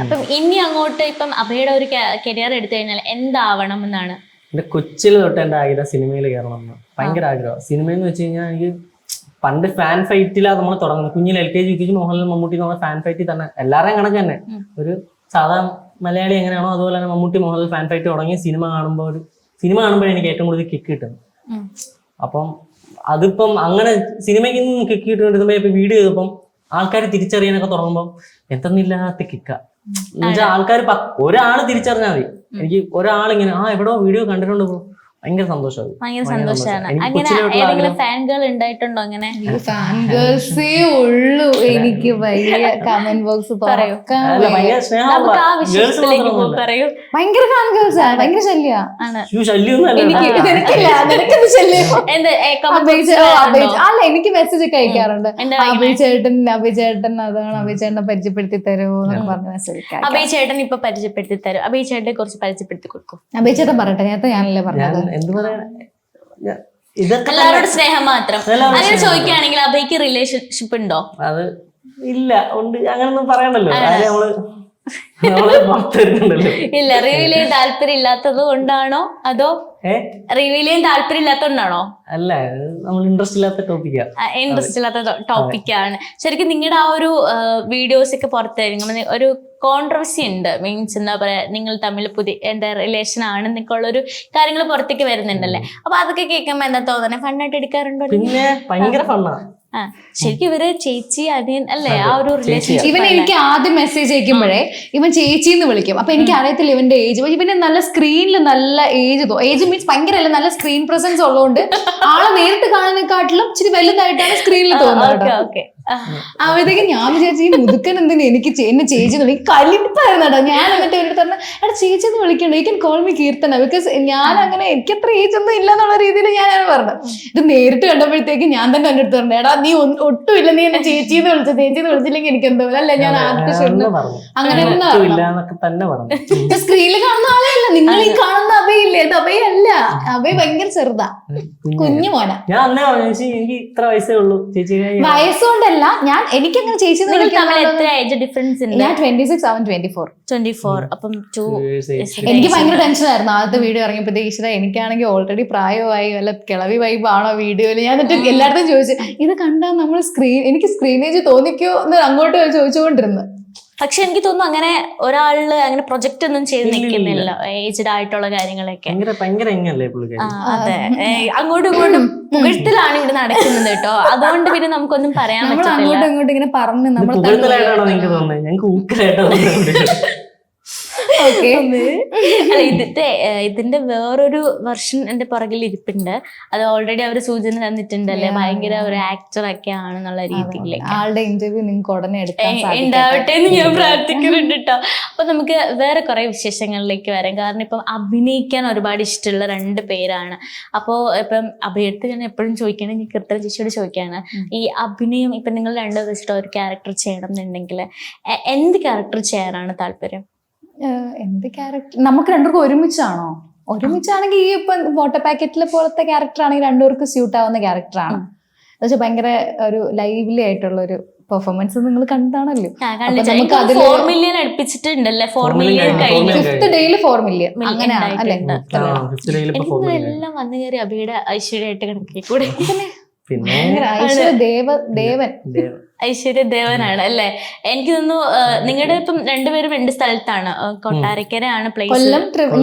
അപ്പം ഇനി അങ്ങോട്ട് ഇപ്പം അഭയുടെ ഒരു കരിയർ എടുത്തു കഴിഞ്ഞാൽ എന്താവണം എന്നാണ്? എന്റെ കൊച്ചിൽ തൊട്ട് എന്റെ ആഗ്രഹം സിനിമയിൽ കയറണം എന്ന്. ഭയങ്കര ആഗ്രഹം. സിനിമയെന്ന് വെച്ച് കഴിഞ്ഞാൽ എനിക്ക് പണ്ട് ഫാൻ ഫൈറ്റിലാണ് നമ്മൾ തുടങ്ങുന്നത്. കുഞ്ഞിൽ LKG UKG മോഹൻലാൽ മമ്മൂട്ടി നമ്മൾ ഫാൻ ഫൈറ്റിൽ തന്നെ എല്ലാവരെയും കണക്ക് തന്നെ ഒരു സാധാ മലയാളി എങ്ങനെയാണോ അതുപോലെ തന്നെ മമ്മൂട്ടി മോഹൻലാൽ ഫാൻ ഫൈറ്റ് തുടങ്ങി സിനിമ കാണുമ്പോഴേ എനിക്ക് ഏറ്റവും കൂടുതൽ കിക്ക് കിട്ടുന്നത്. അപ്പം അതിപ്പം അങ്ങനെ സിനിമയ്ക്ക് കിക്ക് കിട്ടുന്ന ഇപ്പൊ വീഡിയോ ചെയ്തപ്പം ആൾക്കാർ തിരിച്ചറിയാനൊക്കെ തുടങ്ങുമ്പോൾ എന്തെന്നില്ലാത്ത കിക്ക എന്നുവെച്ചാൽ ആൾക്കാർ ഒരാള് തിരിച്ചറിഞ്ഞാൽ മതി. എനിക്ക് ഒരാളിങ്ങനെ എവിടെയോ വീഡിയോ കണ്ടിട്ടുണ്ട് ബ്രോ, ഭയങ്കര സന്തോഷമാണ്. ഭയങ്കര സന്തോഷമാണ്. അങ്ങനെ ഏതെങ്കിലും ഫാൻ ഗേൾ ഉണ്ടായിട്ടുണ്ടോ? അങ്ങനെ ഫാൻ ഗേൾസേ ഉള്ളൂ എനിക്ക്. വലിയ കമന്റ് ബോക്സ് പറയൂ. ഭയങ്കര ഫാൻ ഗേൾസ് ആണ്, ഭയങ്കര ശല്യ. അല്ല എനിക്ക് മെസ്സേജ് ഒക്കെ അയക്കാറുണ്ട്. അഭയ് ചേട്ടൻ അതാണ്, അഭയ് ചേട്ടനെ പരിചയപ്പെടുത്തി തരുമോ എന്നൊക്കെ പറഞ്ഞ മെസ്സേജ്. അഭയ് ചേട്ടൻ ഇപ്പൊ പരിചയപ്പെടുത്തി തരും. അഭയ് ചേട്ടനെ കുറിച്ച് പരിചയപ്പെടുത്തി കൊടുക്കും. അഭയ് ചേട്ടൻ പറയട്ടെ, നേരത്തെ ഞാനല്ലേ പറഞ്ഞത്. എന്ത് പറയാ, എല്ലാവരോടും സ്നേഹം മാത്രം. അങ്ങനെ ചോദിക്കുകയാണെങ്കിൽ അഭയ്ക്ക് റിലേഷൻഷിപ്പ് ഉണ്ടോ? അത് ഇല്ല, ഉണ്ട്, അങ്ങനൊന്നും പറയണ്ടല്ലോ. ഇല്ല, റിവീൽ ചെയ്യാൻ താല്പര്യം ഇല്ലാത്തത് കൊണ്ടാണോ അതോ റിവീൽ ചെയ്യാൻ താല്പര്യം ഇല്ലാത്തതുകൊണ്ടാണോ? അല്ല, നമ്മൾ ഇൻട്രസ്റ്റ് ഇല്ലാത്ത ടോപ്പിക്കാ. ഇൻട്രസ്റ്റ് ഇല്ലാത്ത ടോപ്പിക്കാണ്. ശരിക്കും നിങ്ങളുടെ ആ ഒരു വീഡിയോസ് ഒക്കെ പുറത്തായിരിക്കും ഒരു കോൺട്രവേഴ്സി ഉണ്ട്. മീൻസ് എന്താ പറയാ, നിങ്ങൾ തമ്മിൽ എന്താ റിലേഷൻ ആണ് എന്നൊക്കെയുള്ളൊരു കാര്യങ്ങൾ പുറത്തേക്ക് വരുന്നുണ്ടല്ലേ. അപ്പൊ അതൊക്കെ കേൾക്കുമ്പോ എന്താ തോന്നണേ, ഫണ്ണായിട്ട് എടുക്കാറുണ്ടോ? പിന്നെ ഭയങ്കര ഫണ്ണാ. ശരിക്കും ഇവര് ചേച്ചി അനിയൻ അല്ലേ, ആ ഒരു റിലേഷൻഷിപ്പ്. ഇവൻ എനിക്ക് ആദ്യം മെസ്സേജ് അയക്കുമ്പോഴേ ഇവൻ ചേച്ചിന്ന് വിളിക്കും. അപ്പൊ എനിക്ക് അറിയത്തില്ല ഇവന്റെ ഏജ്. ഇവന് നല്ല സ്ക്രീനിൽ നല്ല ഏജ് മീൻസ് ഭയങ്കര അല്ല, നല്ല സ്ക്രീൻ പ്രസൻസ് ഉള്ളതുകൊണ്ട് ആളെ നേരിട്ട് കാണാനെക്കാട്ടിലും ഇച്ചിരി വലുതായിട്ടാണ് സ്ക്രീനിൽ തോന്നുന്നത്. അപ്പോഴത്തേക്കും ഞാൻ വിചാരിച്ചു ഈ മുതുക്കൻ എന്തിനാ എനിക്ക് എന്നെ ചേച്ചി എന്ന് വിളിക്കും. കലിപ്പായിരുന്നു കേട്ടോ. ഞാൻ എന്നിട്ട് എന്നോട് പറഞ്ഞ ചേച്ചി എന്ന് വിളിക്കണ്ട, you can call me Keerthana, because ഞാൻ അങ്ങനെ എനിക്ക് അത്ര ഏജ് ഒന്നും ഇല്ല എന്നുള്ള രീതിയിൽ ഞാൻ പറഞ്ഞു. ഇത് നേരിട്ട് കണ്ടപ്പോഴത്തേക്ക് ഞാൻ തന്നെ എൻ്റെ അടുത്ത് പറഞ്ഞു, എടാ നീ ഒട്ടുമില്ല, നീ എന്നെ ചേച്ചിന്ന് വിളിച്ചില്ലെങ്കിൽ എനിക്ക് എന്തോ അല്ല, ഞാൻ ആർട്ടിസ്റ്റ് അങ്ങനെ സ്ക്രീനിൽ കാണുന്ന ആളെ അല്ല, നിങ്ങൾ ഈ കാണുന്ന അഭയില്ലേ, അത് അഭയല്ല. അഭയ് ഭയങ്കര ചെറുതാ, കുഞ്ഞു മോനാ. വയസ്സുകൊണ്ടല്ല, ഞാൻ എനിക്കങ്ങനെ ചേച്ചി ഞാൻ 26, അവൻ 24. അപ്പം എനിക്ക് ഭയങ്കര ടെൻഷനായിരുന്നു ആദ്യത്തെ വീഡിയോ ഇറങ്ങിയപ്പോഴത്തേക്ക്. ഈശ്വര, എനിക്കാണെങ്കിൽ ഓൾറെഡി പ്രായമായി, വല്ല കിളവി വൈബാണോ വീഡിയോയിൽ. ഞാൻ എന്നിട്ട് എല്ലായിടത്തും ചോദിച്ചു, ഇത് കണ്ടാൽ നമ്മൾ എനിക്ക് സ്ക്രീനേജ് തോന്നിക്കോ എന്ന് അങ്ങോട്ട് ചോദിച്ചുകൊണ്ടിരുന്നു. പക്ഷെ എനിക്ക് തോന്നുന്നു അങ്ങനെ ഒരാളില് അങ്ങനെ പ്രൊജക്ട് ഒന്നും ചെയ്ത് നിൽക്കുന്നില്ല, ഏജ്ഡ് ആയിട്ടുള്ള കാര്യങ്ങളൊക്കെ. ഭയങ്കര എങ്ങല്ലേ പുള്ളിക്കാരി. അതെ, അങ്ങോട്ടും ഇങ്ങോട്ടും പുകഴ്ത്തലാണ് ഇവിടെ നടക്കുന്നത് കേട്ടോ. അതുകൊണ്ട് പിന്നെ നമുക്കൊന്നും പറയാൻ പറ്റില്ല. അങ്ങോട്ടും ഇങ്ങോട്ടും ഇങ്ങനെ പറഞ്ഞു നമ്മൾ പുകഴ്ത്തലായിട്ടാണോ നിങ്ങൾക്ക് തോന്നുന്നത്? ഞങ്ങൾക്ക് ഊക്കലായിട്ടാണ് തോന്നുന്നത്. അല്ല, ഇതിന്റെ വേറൊരു വെർഷൻ എന്റെ പുറകിൽ ഇരിപ്പുണ്ട്. അത് ഓൾറെഡി അവർ സൂചന തന്നിട്ടുണ്ടല്ലേ, ഭയങ്കര ഒരു ആക്ടർ ഒക്കെ ആണെന്നുള്ള രീതിയിൽ. ആളുടെ ഇന്റർവ്യൂ നിങ്ങൾക്ക് ഉടനെ ഉണ്ടാവട്ടെ എന്ന് ഞാൻ പ്രാർത്ഥിക്കുന്നുണ്ട് കേട്ടോ. അപ്പൊ നമുക്ക് വേറെ കുറെ വിശേഷങ്ങളിലേക്ക് വരാം. കാരണം ഇപ്പം അഭിനയിക്കാൻ ഒരുപാട് ഇഷ്ടമുള്ള 2 പേരാണ്. അപ്പോ ഇപ്പം അഭിനയത്തിൽ ഞാൻ എപ്പോഴും ചോദിക്കണേ, ഞാൻ കൃത്യ ചേച്ചിയോട് ചോദിക്കാണ്, ഈ അഭിനയം ഇപ്പൊ നിങ്ങൾ 2 വെച്ചിട്ട് ഒരു ക്യാരക്ടർ ചെയ്യണം എന്നുണ്ടെങ്കിൽ എന്ത് ക്യാരക്ടർ ചെയ്യാനാണ് താല്പര്യം? എന്ത് ക്യാരക്ടർ? നമുക്ക് 2 പേർക്കും ഒരുമിച്ചാണോ? ഒരുമിച്ചാണെങ്കിൽ ഈ ഇപ്പൊ വാട്ടർ പാക്കറ്റിലെ പോലത്തെ ക്യാരക്ടർ ആണെങ്കിൽ 2 പേർക്ക് സ്യൂട്ട് ആവുന്ന ക്യാരക്ടറാണ്. എന്നുവെച്ചാൽ ഭയങ്കര ഒരു ലൈവ്ലി ആയിട്ടുള്ള ഒരു പെർഫോമൻസ് നിങ്ങൾ കണ്ടാണല്ലോ. 4 മില്യൺ അടുപ്പിച്ചിട്ടുണ്ടല്ലേ? 4 മില്യൺ കഴിഞ്ഞു. 5th ഡേയിൽ 4 മില്യൺ അങ്ങനെയാണ് അല്ലേ? എല്ലാം വന്നു കയറി അഭിയുടെ ഐശ്വര്യമായിട്ട് കണക്കി കൂടെ. പിന്നെ ഐശ്വര്യ ദേവനാണ് അല്ലേ? എനിക്ക് തോന്നുന്നു നിങ്ങളുടെ ഇപ്പം 2 പേരും 2 സ്ഥലത്താണ്. കൊട്ടാരക്കരയാണ് പ്ലേസ്.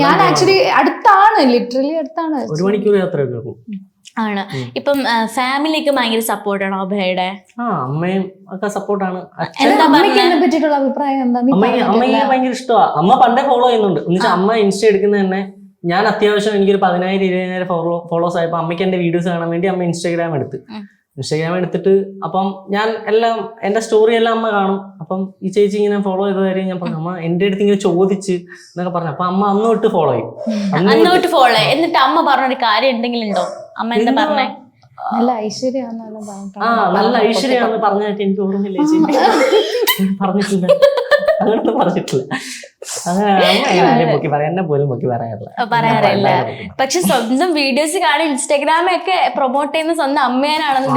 ഞാൻ ആക്ച്വലി അടുത്താണ്, ലിറ്ററലി അടുത്താണ്. 1 മണിക്കൂർ യാത്രയൊക്കെ ആണ്. ഇപ്പം ഫാമിലിക്ക് ഭയങ്കര സപ്പോർട്ടാണോ അഭയുടെ? അമ്മയും ഒക്കെ സപ്പോർട്ടാണ്. പറ്റിയിട്ടുള്ള അഭിപ്രായം എന്താ? അമ്മയ്ക്ക് ഭയങ്കര ഇഷ്ടമാണ്. അമ്മ പണ്ടേ ഫോളോ ചെയ്യുന്നുണ്ട്. എന്നുവെച്ചാൽ അമ്മ ഇൻസ്റ്റ എടുക്കുന്നത് തന്നെ, ഞാൻ അത്യാവശ്യം എനിക്കൊരു 10,000-20,000 ഫോളോവേഴ്സ് ആയപ്പോൾ അമ്മയ്ക്ക് എന്റെ വീഡിയോസ് കാണാൻ വേണ്ടി അമ്മ ഇൻസ്റ്റാഗ്രാം എടുത്തിട്ട് അപ്പം ഞാൻ എല്ലാം എന്റെ സ്റ്റോറി എല്ലാം അമ്മ കാണും. അപ്പം ഈ ചേച്ചി ഇങ്ങനെ ഫോളോ ചെയ്ത കാര്യം ഞാൻ പറഞ്ഞു, അമ്മ എന്റെ അടുത്ത് ഇങ്ങനെ ചോദിച്ച് എന്നൊക്കെ പറഞ്ഞു. അപ്പൊ അമ്മ അന്നോട്ട് ഫോളോ ചെയ്യും. എന്നിട്ട് അമ്മ പറഞ്ഞൊരു കാര്യം എന്തെങ്കിലും ഉണ്ടോ? അമ്മ എന്താ പറഞ്ഞേ? നല്ല ഐശ്വര്യാന്ന് നല്ല ഐശ്വര്യാന്ന് പറഞ്ഞിട്ട് എനിക്ക് ഓർമ്മയില്ല ചേച്ചി. പറഞ്ഞിട്ടില്ല, അങ്ങനൊന്നും പറഞ്ഞിട്ടില്ല. പറയാറില്ല. പക്ഷെ സ്വന്തം വീഡിയോസ് കാണി ഇൻസ്റ്റാഗ്രാമൊക്കെ പ്രൊമോട്ട് ചെയ്യുന്ന സ്വന്തം അമ്മേനാണെന്ന്.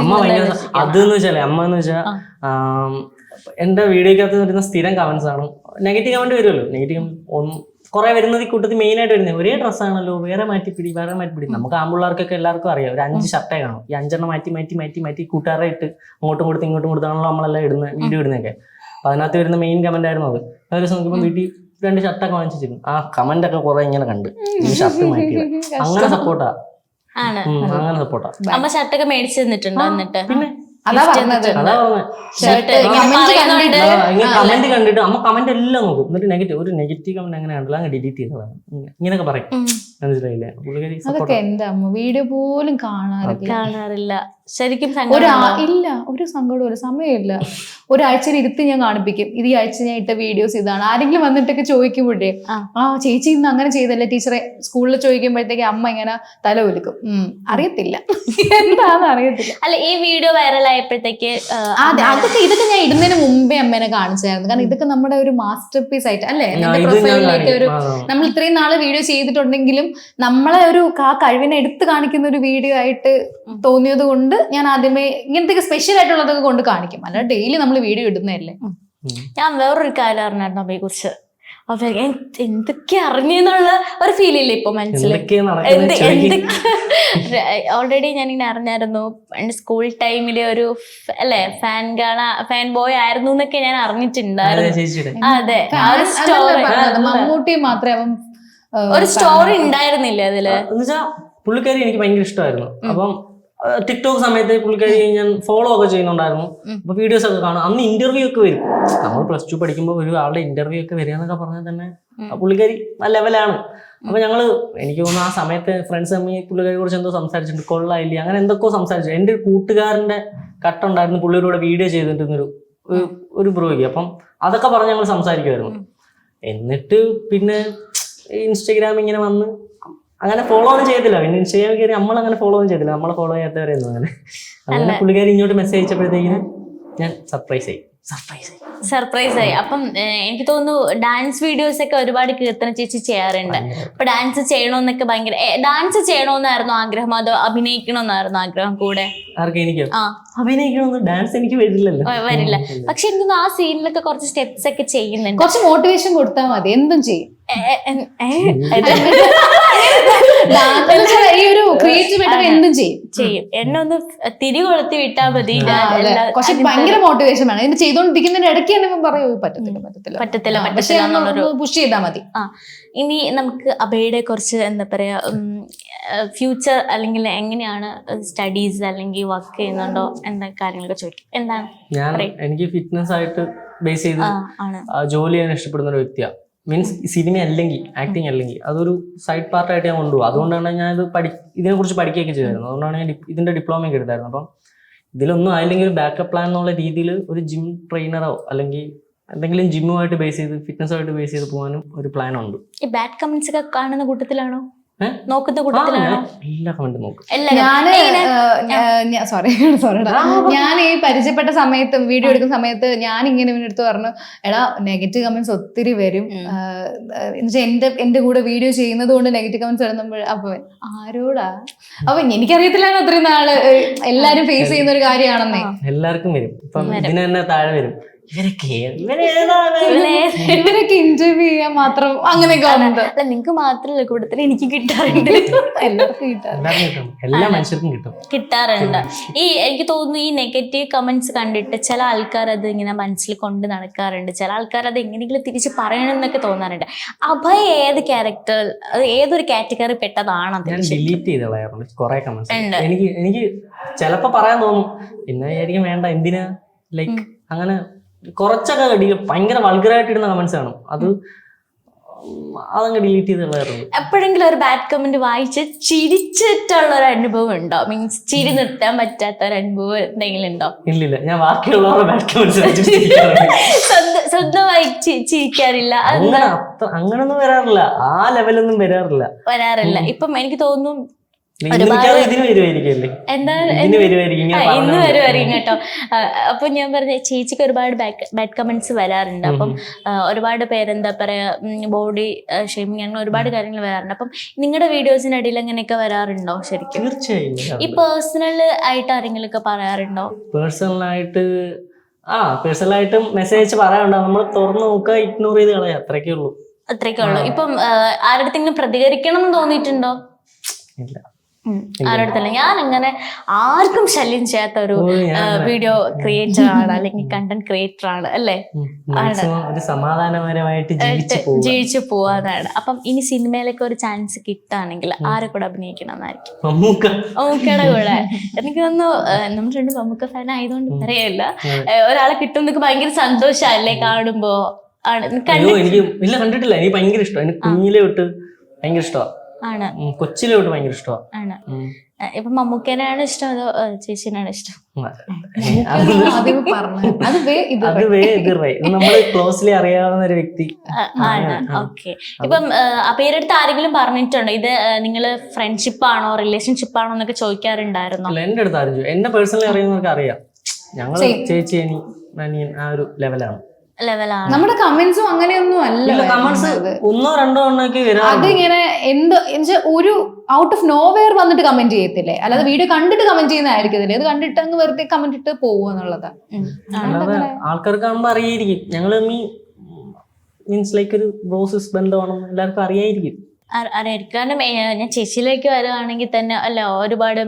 അതെന്ന് വെച്ചാലേ അമ്മ എന്ന് വെച്ചാൽ എന്റെ വീഡിയോക്കകത്ത് വരുന്ന സ്ഥിരം കമന്റ്സ് ആണ്. നെഗറ്റീവ് കമന്റ് വരുമല്ലോ, നെഗറ്റീവ് കുറെ വരുന്നത് ഈ കൂട്ടത്തിൽ മെയിൻ ആയിട്ട് വരുന്നത് ഒരേ ഡ്രസ്സാണല്ലോ, വേറെ മാറ്റിപ്പിടി. നമുക്ക് ആമ്പിള്ളേർക്കൊക്കെ എല്ലാവർക്കും അറിയാം, ഒരു 5 ഷർട്ടേ കാണും. ഈ 5 മാറ്റി കൂട്ടുകാരെ ഇട്ട് അങ്ങോട്ടും കൊടുത്താണല്ലോ നമ്മളെല്ലാം വീഡിയോ ഇടുന്നതൊക്കെ. അപ്പൊ അതിനകത്ത് വരുന്ന മെയിൻ കമന്റ് ആയിരുന്നു അത്. ഒരു ദിവസം നോക്കുമ്പോൾ വീട്ടിൽ 2 ഷർട്ടൊക്കെ വാങ്ങിച്ചിരിക്കും. ആ കമന്റ് ഒക്കെ കുറെ ഇങ്ങനെ കണ്ട് ഈ ഷർട്ട് മാറ്റിയത്. അങ്ങനെ സപ്പോർട്ടാ. അമ്മ ഷർട്ടൊക്കെ മേടിച്ചു തന്നിട്ടുണ്ടോ? എന്നിട്ട് പിന്നെ കമന്റ് കണ്ടിട്ട് അമ്മ കമന്റ് എല്ലാം നോക്കും. എന്നിട്ട് ഒരു നെഗറ്റീവ് കമന്റ് അങ്ങനെ കണ്ടില്ല, അങ്ങ് ഡിലീറ്റ് ചെയ്തതാണ്. ഇങ്ങനെയൊക്കെ പറയും. മനസ്സിലായില്ലേ? അതൊക്കെ എന്റെ അമ്മ വീഡിയോ പോലും കാണാറില്ല. ശരിക്കും ഇല്ല, ഒരു സങ്കടമില്ല, സമയമില്ല. ഒരാഴ്ചയിൽ ഇരുത്തി ഞാൻ കാണിപ്പിക്കും, ഇത് ഈ ആഴ്ച ഞാൻ ഇട്ട വീഡിയോസ് ഇതാണ്. ആരെങ്കിലും വന്നിട്ടൊക്കെ ചോദിക്കുമ്പോഴേ ചേച്ചി ഇന്ന് അങ്ങനെ ചെയ്തല്ലേ ടീച്ചറെ സ്കൂളിൽ ചോദിക്കുമ്പോഴത്തേക്ക് അമ്മ ഇങ്ങനെ തല ഒലുക്കും. അറിയത്തില്ല എന്താന്ന് അറിയത്തില്ല. അല്ല, ഈ വീഡിയോ വൈറൽ ആയപ്പോഴത്തേക്ക് ഇതൊക്കെ ഞാൻ ഇടുന്നതിന് മുമ്പേ അമ്മേനെ കാണിച്ചായിരുന്നു. കാരണം ഇതൊക്കെ നമ്മുടെ ഒരു മാസ്റ്റർ പീസ് ആയിട്ട് അല്ലേ, എന്റെ പ്രൊഫൈലിലേക്ക് ഒരു നമ്മൾ ഇത്രയും നാള് വീഡിയോ ചെയ്തിട്ടുണ്ടെങ്കിലും നമ്മളെ ഒരു കഴിവിനെ എടുത്ത് കാണിക്കുന്ന ഒരു വീഡിയോ ആയിട്ട് തോന്നിയത് കൊണ്ട് ഞാൻ ആദ്യമേ ഇങ്ങനത്തെ സ്പെഷ്യൽ ആയിട്ടുള്ളതൊക്കെ കൊണ്ട് കാണിക്കും. അല്ല ഡെയിലി നമ്മൾ വീഡിയോ ഇടുന്നതല്ലേ. ഞാൻ വേറൊരു കാര്യം അറിഞ്ഞായിരുന്നു അമ്മയെ കുറിച്ച്. എന്തൊക്കെ അറിഞ്ഞെന്നുള്ള ഒരു ഫീൽ ഇല്ല ഇപ്പൊ മനസ്സിൽ. ഓൾറെഡി ഞാനിങ്ങനെ അറിഞ്ഞായിരുന്നു, എന്റെ സ്കൂൾ ടൈമില് ഒരു ഫാൻ ബോയ് ആയിരുന്നു എന്നൊക്കെ ഞാൻ അറിഞ്ഞിട്ടുണ്ടായിരുന്നു. അതെ, മമ്മൂട്ടി മാത്രമേ ഒരു സ്റ്റോറി ഉണ്ടായിരുന്നില്ല അതില്. പുള്ളിക്കാരി എനിക്ക് ഭയങ്കര ഇഷ്ടമായിരുന്നു. അപ്പം ടിക്ടോക്ക് സമയത്ത് പുള്ളിക്കാരി ഞാൻ ഫോളോ ഒക്കെ ചെയ്യുന്നുണ്ടായിരുന്നു. അപ്പൊ വീഡിയോസ് ഒക്കെ കാണും. അന്ന് ഇന്റർവ്യൂ ഒക്കെ വരും. നമ്മൾ +2 പഠിക്കുമ്പോൾ ഒരു ആളുടെ ഇന്റർവ്യൂ ഒക്കെ വരിക എന്നൊക്കെ പറഞ്ഞാൽ തന്നെ പുള്ളിക്കാരി ആ ലെവലാണ്. അപ്പൊ എനിക്ക് തോന്നുന്നു ആ സമയത്ത് ഫ്രണ്ട്സ് തമ്മിൽ പുള്ളിക്കാരെ കുറിച്ച് എന്തോ സംസാരിച്ചിട്ടുണ്ട്, കൊള്ളായില്ലേ അങ്ങനെ എന്തൊക്കെയോ സംസാരിച്ചു. എന്റെ ഒരു കൂട്ടുകാരന്റെ കട്ടുണ്ടായിരുന്നു, പുള്ളിയോടെ വീഡിയോ ചെയ്തിട്ടുന്നൊരു ഒരു ബ്രോയ്ക്ക്. അപ്പം അതൊക്കെ പറഞ്ഞ് ഞങ്ങൾ സംസാരിക്കുമായിരുന്നു. എന്നിട്ട് പിന്നെ ഇൻസ്റ്റഗ്രാം ഇങ്ങനെ വന്ന് അങ്ങനെ ഫോളോ ഒന്നും ചെയ്തില്ല. പിന്നെ ഇൻസ്റ്റഗ്രാമിൽ കയറി നമ്മളങ്ങനെ ഫോളോ ഒന്നും ചെയ്തില്ല, നമ്മളെ ഫോളോ ചെയ്യാത്തവരെയൊന്നും. അങ്ങനെ പുള്ളിക്കാരി ഇങ്ങോട്ട് മെസ്സേജ് അയച്ചപ്പോഴത്തേക്കിന് ഞാൻ സർപ്രൈസ് ആയി. അപ്പം എനിക്ക് തോന്നുന്നു ഡാൻസ് വീഡിയോസ് ഒക്കെ ഒരുപാട് കീർത്തന ചേച്ചി ചെയ്യാറുണ്ട്. അപ്പൊ ഡാൻസ് ചെയ്യണമെന്നൊക്കെ ഭയങ്കര ഡാൻസ് ചെയ്യണമെന്നായിരുന്നു ആഗ്രഹം, അതോ അഭിനയിക്കണമെന്നായിരുന്നു ആഗ്രഹം കൂടെ? അഭിനയിക്കണമെന്ന് ഡാൻസ് എനിക്ക് വരില്ല. പക്ഷെ എനിക്ക് ആ സീനിലൊക്കെ കുറച്ച് സ്റ്റെപ്സ് ഒക്കെ ചെയ്യുന്നുണ്ട്. കുറച്ച് മോട്ടിവേഷൻ കൊടുത്താൽ മതി, എന്തും ചെയ്യും. ഈ ഒരു ക്രിയേറ്റീവ് ആയിട്ട് എന്തും ചെയ്യും. എന്നെ ഒന്ന് തിരികൊളുത്തി വിട്ടാൽ മതി. പക്ഷെ ഭയങ്കര മോട്ടിവേഷൻ വേണം. ഇത് ചെയ്തോണ്ടിരിക്കുന്നതിന്റെ ഇടയ്ക്ക് പറയൂ പറ്റത്തില്ല പുഷ് ചെയ്താൽ മതി. ഇനി നമുക്ക് അഭയുടെ കുറച്ച് എന്താ പറയാ ഫ്യൂച്ചർ അല്ലെങ്കിൽ എങ്ങനെയാണ് സ്റ്റഡീസ് അല്ലെങ്കിൽ വർക്ക് ചെയ്യുന്നുണ്ടോ എന്ന കാര്യങ്ങളൊക്കെ ചോദിക്കും. എന്താണ്? എനിക്ക് ഫിറ്റ്നസ് ആയിട്ട് ബേസ് ചെയ്ത് ജോലി ചെയ്യാൻ ഇഷ്ടപ്പെടുന്ന ഒരു വ്യക്തിയാണ്. മീൻസ് സിനിമ അല്ലെങ്കിൽ ആക്ടിങ് അല്ലെങ്കിൽ അതൊരു സൈഡ് പാർട്ടായിട്ട് ഞാൻ കൊണ്ടുപോകും. അതുകൊണ്ടാണ് ഞാൻ ഇത് ഇതിനെക്കുറിച്ച് പഠിക്കുകയൊക്കെ ചെയ്തായിരുന്നു. അതുകൊണ്ടാണ് ഞാൻ ഇതിന്റെ ഡിപ്ലോമയൊക്കെ എടുത്തായിരുന്നു. അപ്പം ഇതിലൊന്നും ആയില്ലെങ്കിൽ ഒരു ബാക്കപ്പ് പ്ലാൻ എന്നുള്ള രീതിയിൽ ഒരു ജിം ട്രെയിനറോ അല്ലെങ്കിൽ എന്തെങ്കിലും ജിമ്മുമായിട്ട് ബേസ് ചെയ്ത് ഫിറ്റ്നസുമായിട്ട് ബേസ് ചെയ്ത് പോകാനും ഒരു പ്ലാൻ ഉണ്ട്. ഈ ബാഡ് കമന്റ്സ് ഒക്കെ കാണുന്ന കൂട്ടത്തിലാണോ? നോക്കുന്ന കൂട്ടത്തിലാണോ? എല്ലാ കമന്റും നോക്കും. ഞാൻ ഈ പരിചയപ്പെട്ട സമയത്തും വീഡിയോ എടുക്കുന്ന സമയത്ത് ഞാൻ ഇങ്ങനെ ഇവനടുത്ത് പറഞ്ഞു, എടാ നെഗറ്റീവ് കമന്റ്സ് ഒത്തിരി വരും, എന്റെ കൂടെ വീഡിയോ ചെയ്യുന്നത് കൊണ്ട് നെഗറ്റീവ് കമന്റ്സ് വരുമ്പോൾ അപ്പൊ ആരോടാ? അപ്പൊ എനിക്കറിയത്തില്ലായിരുന്നു അത്രയും നാള് എല്ലാരും ഫേസ് ചെയ്യുന്ന ഒരു കാര്യമാണെന്നേ. എല്ലാവർക്കും വരും. ഇപ്പം ഇതിന് തന്നെ താഴെ വരും, ഇവരൊക്കെ ഇന്റർവ്യൂ ചെയ്യാൻ മാത്രം അങ്ങനെയൊക്കെ. അല്ല നിങ്ങക്ക് മാത്രല്ല കൂട്ടത്തിൽ എനിക്ക് കിട്ടാറുണ്ട്. എല്ലാവർക്കും കിട്ടാറുണ്ട്. എല്ലാ മനുഷ്യർക്കും കിട്ടാറുണ്ട്. ഈ എനിക്ക് തോന്നുന്നു ഈ നെഗറ്റീവ് കമന്റ്സ് കണ്ടിട്ട് ചില ആൾക്കാർ അത് ഇങ്ങനെ മനസ്സിൽ കൊണ്ട് നടക്കാറുണ്ട്. ചില ആൾക്കാർ അത് എങ്ങനെയെങ്കിലും തിരിച്ച് പറയണം എന്നൊക്കെ തോന്നാറുണ്ട്. അഭയ ഏത് ക്യാരക്ടർ, അത് ഏതൊരു കാറ്റഗറി പെട്ടതാണത്? ഞാൻ ഡിലീറ്റ് ചെയ്ത് കളയാറുണ്ട് കുറെ കമന്റ്സ്. എനിക്ക് ചിലപ്പോ പറയാൻ തോന്നും, പിന്നെ വിചാരിക്കും വേണ്ട എന്തിനാ, ലൈക്ക് അങ്ങനെ കുറച്ചൊക്കെ ഭയങ്കര വൾഗറായിട്ട് ഇടുന്ന കമന്റ്സ് കാണും. അതങ്ങ് ഡിലീറ്റ് ചെയ്ത് കളയാറുണ്ട്. എപ്പോഴെങ്കിലും ഒരു ബാഡ് കമന്റ് വായിച്ച് ചിരിച്ചിട്ടുള്ള ഒരു അനുഭവം ഉണ്ടോ? മീൻസ് ചിരി നിർത്താൻ പറ്റാത്ത ഒരു അനുഭവം എന്തെങ്കിലും ഉണ്ടോ? ഇല്ലില്ല, ഞാൻ ബാക്കിയുള്ളവരുടെ ബാഡ് കമന്റ്സ് സ്വന്തമായി ചിരിക്കാറില്ല. അങ്ങനൊന്നും വരാറില്ല, ആ ലെവലൊന്നും വരാറില്ല. ഇപ്പം എനിക്ക് തോന്നുന്നു ഇന്ന് വരുമായിരിക്കും കേട്ടോ. അപ്പൊ ഞാൻ പറഞ്ഞ ചേച്ചിക്ക് ഒരുപാട് ബാഡ് കമന്റ്സ് വരാറുണ്ട്. അപ്പം ഒരുപാട് പേരെന്താ പറയാ ബോഡി ഷേമിങ് അങ്ങനെ ഒരുപാട് കാര്യങ്ങൾ വരാറുണ്ട്. അപ്പം നിങ്ങളുടെ വീഡിയോസിനിടയിൽ അങ്ങനെയൊക്കെ വരാറുണ്ടോ? ശരിക്കും തീർച്ചയായും. ഈ പേഴ്സണൽ ആയിട്ട് ആരെങ്കിലും ഒക്കെ പറയാറുണ്ടോ? പേഴ്സണലായിട്ട് മെസ്സേജ് പറയാറുണ്ടോ? നമ്മൾ തുറന്നു നോക്കുക, ഇഗ്നോർ ചെയ്ത് കളയാ, അത്രയൊക്കെ ഉള്ളൂ. ഇപ്പം ആരുടെടുത്തെങ്കിലും പ്രതികരിക്കണം എന്ന് തോന്നിയിട്ടുണ്ടോ? ഇല്ല, ആരോടത്തല്ല. ഞാൻ അങ്ങനെ ആർക്കും ശല്യം ചെയ്യാത്ത ഒരു വീഡിയോ ക്രിയേറ്റർ ആണ്, അല്ലെങ്കിൽ കണ്ടന്റ് ക്രിയേറ്റർ ആണ്, അല്ലേ? ജീവിച്ചു പോവാന്നാണ്. അപ്പം ഇനി സിനിമയിലൊക്കെ ഒരു ചാൻസ് കിട്ടുകയാണെങ്കിൽ ആരെ കൂടെ അഭിനയിക്കണം എന്നായിരിക്കും? മമ്മൂക്കയുടെ കൂടെ. എനിക്ക് തോന്നുന്നു നമ്മൾ രണ്ടും മമ്മൂക്ക ഫാൻ ആയതുകൊണ്ട് പറയല്ല, ഒരാളെ കിട്ടുന്നൊക്കെ ഭയങ്കര സന്തോഷല്ലേ കാണുമ്പോ? കണ്ടിട്ടില്ല, എനിക്ക് ഭയങ്കര ഇഷ്ടം. എനിക്ക് കുഞ്ഞിലെ തൊട്ട് ഭയങ്കര ഇഷ്ടമാണ്. ആണ്, കൊച്ചിലെ തൊട്ട് ഭയങ്കര ഇഷ്ടമാണ്. ഇപ്പൊ മമ്മൂക്കനാണ് ഇഷ്ടം അതോ ചേച്ചിനാണ് ഇഷ്ടം? നമ്മള് ക്ലോസ്ലി അറിയാവുന്ന ഒരു വ്യക്തി ആണ്. ഓക്കെ. ഇപ്പം പേരെടുത്ത് ആരെങ്കിലും പറഞ്ഞിട്ടുണ്ടോ ഇത് നിങ്ങള് ഫ്രണ്ട്ഷിപ്പ് ആണോ റിലേഷൻഷിപ്പ് ആണോ എന്നൊക്കെ ചോദിക്കാറുണ്ടായിരുന്നോ? എന്റെ അടുത്ത് ആരും, എന്നെ പേഴ്സണലി അറിയുന്നവർക്ക് അറിയാം. ഞങ്ങള് ചേച്ചി അനിയൻ ആ ഒരു ലെവലാണ്. നമ്മുടെ കമന്റ്സും അങ്ങനെയൊന്നും അല്ല. കമന്റ്സ് ഒന്നോ രണ്ടോ എണ്ണൊക്കെ വരാം. അതിങ്ങനെ ഒരു ഔട്ട് ഓഫ് നോവെയർ വന്നിട്ട് കമന്റ് ചെയ്യത്തില്ലേ, അല്ലാതെ വീഡിയോ കണ്ടിട്ട് കമന്റ് ചെയ്യുന്നതായിരിക്കത്തില്ലേ. അത് കണ്ടിട്ട് അങ്ങ് വെറുതെ കമന്റ് ഇട്ട് പോവുക എന്നുള്ളതാണ്. ആൾക്കാർക്ക് കാണുമ്പോ അറിയായിരിക്കും ഞങ്ങള് മീൻസ് ലൈക്ക് ഒരു ബ്രോസിസ് ബന്ധമാണെന്ന് എല്ലാവർക്കും അറിയായിരിക്കും. കാരണം ഞാൻ ചേച്ചിയിലേക്ക് വരുവാണെങ്കിൽ തന്നെ അല്ല ഒരുപാട്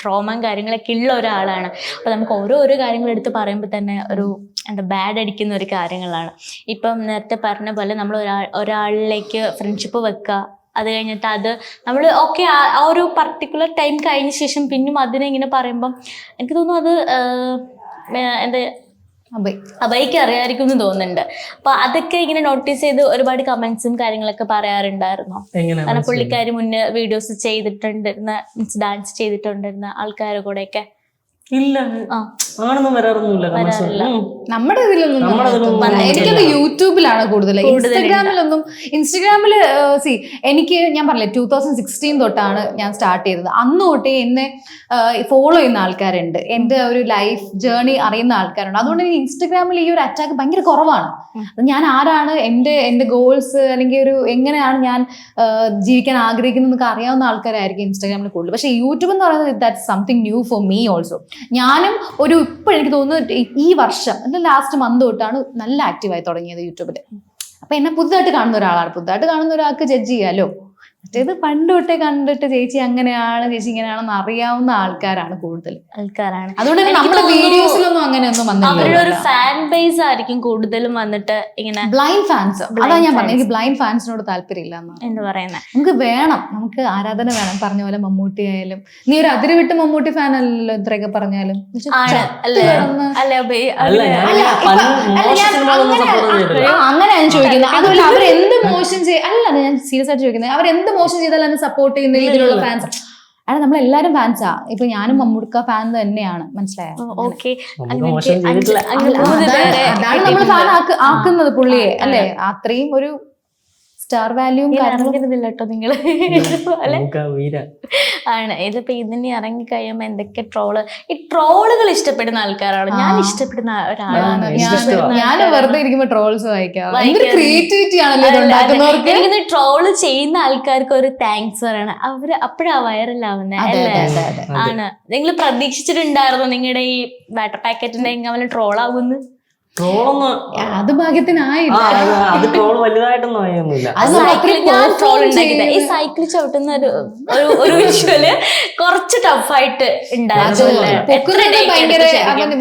ട്രോമയും കാര്യങ്ങളൊക്കെ ഉള്ള ഒരാളാണ്. അപ്പൊ നമുക്ക് ഓരോ കാര്യങ്ങൾ എടുത്ത് പറയുമ്പോൾ തന്നെ ഒരു ബാഡ് അടിക്കുന്ന ഒരു കാര്യങ്ങളാണ്. ഇപ്പം നേരത്തെ പറഞ്ഞ പോലെ നമ്മൾ ഒരാളിലേക്ക് ഫ്രണ്ട്ഷിപ്പ് വെക്കുക, അത് കഴിഞ്ഞിട്ട് അത് നമ്മൾ ഓക്കെ ആ ഒരു പർട്ടിക്കുലർ ടൈം കഴിഞ്ഞ ശേഷം പിന്നും അതിനെ ഇങ്ങനെ പറയുമ്പം എനിക്ക് തോന്നുന്നു അത് എന്താ അഭയ്ക്ക് അറിയാമായിരിക്കും എന്ന് തോന്നുന്നുണ്ട്. അപ്പൊ അതൊക്കെ ഇങ്ങനെ നോട്ടീസ് ചെയ്ത് ഒരുപാട് കമന്റ്സും കാര്യങ്ങളൊക്കെ പറയാറുണ്ടായിരുന്നോ? കാരണം പുള്ളിക്കാരി മുന്നേ വീഡിയോസ് ചെയ്തിട്ടുണ്ടിരുന്ന ഡാൻസ് ചെയ്തിട്ടുണ്ടിരുന്ന ആൾക്കാരുടെ കൂടെയൊക്കെ ഇല്ല, ആണെന്നും വരാറൊന്നുമില്ല. നമ്മുടെ ഇതിലൊന്നും. എനിക്കത് യൂട്യൂബിലാണ് കൂടുതൽ, ഇൻസ്റ്റഗ്രാമില് എനിക്ക് ഞാൻ പറഞ്ഞില്ലേ 2016 തൊട്ടാണ് ഞാൻ സ്റ്റാർട്ട് ചെയ്തത്. അന്ന് തൊട്ടേ എന്നെ ഫോളോ ചെയ്യുന്ന ആൾക്കാരുണ്ട്, എന്റെ ഒരു ലൈഫ് ജേർണി അറിയുന്ന ആൾക്കാരുണ്ട്. അതുകൊണ്ട് എനിക്ക് ഇൻസ്റ്റഗ്രാമിൽ ഈ ഒരു അറ്റാക്ക് ഭയങ്കര കുറവാണ്. ഞാൻ ആരാണ്, എന്റെ ഗോൾസ് അല്ലെങ്കിൽ ഒരു എങ്ങനെയാണ് ഞാൻ ജീവിക്കാൻ ആഗ്രഹിക്കുന്നതൊക്കെ അറിയാവുന്ന ആൾക്കാരായിരിക്കും ഇൻസ്റ്റാഗ്രാമിൽ കൂടുതൽ. പക്ഷെ യൂട്യൂബ് എന്ന് പറയുന്നത് that's something new for me also. ഞാനും ഇപ്പൊ എനിക്ക് തോന്നുന്നു ഈ വർഷം ലാസ്റ്റ് മന്ത് തൊട്ടാണ് നല്ല ആക്റ്റീവായി തുടങ്ങിയത് യൂട്യൂബിൽ. അപ്പൊ എന്നെ പുതുതായിട്ട് കാണുന്ന ഒരാളാണ്, പുതുതായിട്ട് കാണുന്ന ഒരാൾക്ക് ജഡ്ജ് ചെയ്യാലോ. മറ്റേത് പണ്ട് തൊട്ടേ കണ്ടിട്ട് ചേച്ചി അങ്ങനെയാണ് ചേച്ചി ഇങ്ങനെയാണെന്ന് അറിയാവുന്ന ആൾക്കാരാണ് കൂടുതൽ. അതുകൊണ്ട് തന്നെ നമ്മുടെ വീഡിയോസിലൊന്നും അങ്ങനെയൊന്നും അവരുടെ ഒരു വന്നില്ല. ഫാൻ ബേസ് ആയിരിക്കും കൂടുതലും വന്നിട്ട് ഇങ്ങനെ ബ്ലൈൻഡ് ഫാൻസ്. അതാ ഞാൻ പറഞ്ഞത്, എനിക്ക് ബ്ലൈൻഡ് ഫാൻസിനോട് താല്പര്യമില്ല എന്ന് പറയുന്നത്. നമുക്ക് വേണം, നമുക്ക് ആരാധന വേണം. പറഞ്ഞ പോലെ മമ്മൂട്ടി ആയാലും, നീ ഒരു അതിര് വിട്ട് മമ്മൂട്ടി ഫാൻ അല്ലല്ലോ ഇത്രയൊക്കെ പറഞ്ഞാലും. അങ്ങനെ ഞാൻ ചോദിക്കുന്നത്. അതുപോലെ അവരെന്ത് മോശം അല്ല, ഞാൻ സീരിയസ് ആയിട്ട് ചോദിക്കുന്നത്, അവരെന്ത് മോശം ചെയ്താലും അതിനെ സപ്പോർട്ട് ചെയ്യുന്ന രീതിയിലുള്ള ഫാൻസ്. അല്ല, നമ്മളെല്ലാരും ഫാൻസാ. ഇപ്പൊ ഞാനും മമ്മൂക്ക ഫാൻ തന്നെയാണ്, മനസ്സിലായോ? അതാണ് നമ്മൾ ഫാൻ ആക്കുന്നത് പുള്ളിയെ, അല്ലെ? അത്രയും ഒരു സ്റ്റാർ വാല്യൂം ഇറങ്ങുന്നില്ല കേട്ടോ നിങ്ങള് ആണ്. ഇതിപ്പോ ഇതിന് ഇറങ്ങി കഴിയുമ്പോ എന്തൊക്കെ ട്രോള്, ഈ ട്രോളുകൾ ഇഷ്ടപ്പെടുന്ന ആൾക്കാരാണ്. ഞാൻ ഇഷ്ടപ്പെടുന്ന ഒരാളാണ്. ഞാൻ വെറുതെ ഇരിക്കുമ്പോ ട്രോൾസ് വായിക്കാം. ക്രിയേറ്റിവിറ്റി ആണല്ലോ ഉണ്ടാക്കുന്നവർക്ക്. എനിക്കിന്ന് ട്രോള് ചെയ്യുന്ന ആൾക്കാർക്ക് ഒരു താങ്ക്സ് പറയണം. അവര് അപ്പോഴാ വൈറലാവുന്നേ അല്ലേ? ആണ്. നിങ്ങൾ പ്രതീക്ഷിച്ചിട്ടുണ്ടായിരുന്നു നിങ്ങളുടെ ഈ വാട്ടർ പാക്കറ്റിന്റെ എങ്ങനെ ട്രോളാകുന്നു? അത് ഭാഗ്യത്തിനായില്ല. അത് ട്രോൾ വലുതായിട്ടൊന്നും ആയൊന്നുമില്ല. ഈ സൈക്കിൾ ചവിട്ടുന്ന ഒരു വിഷ്വല് കുറച്ച് ടഫായിട്ട് പൊക്കുന്നത് ഭയങ്കര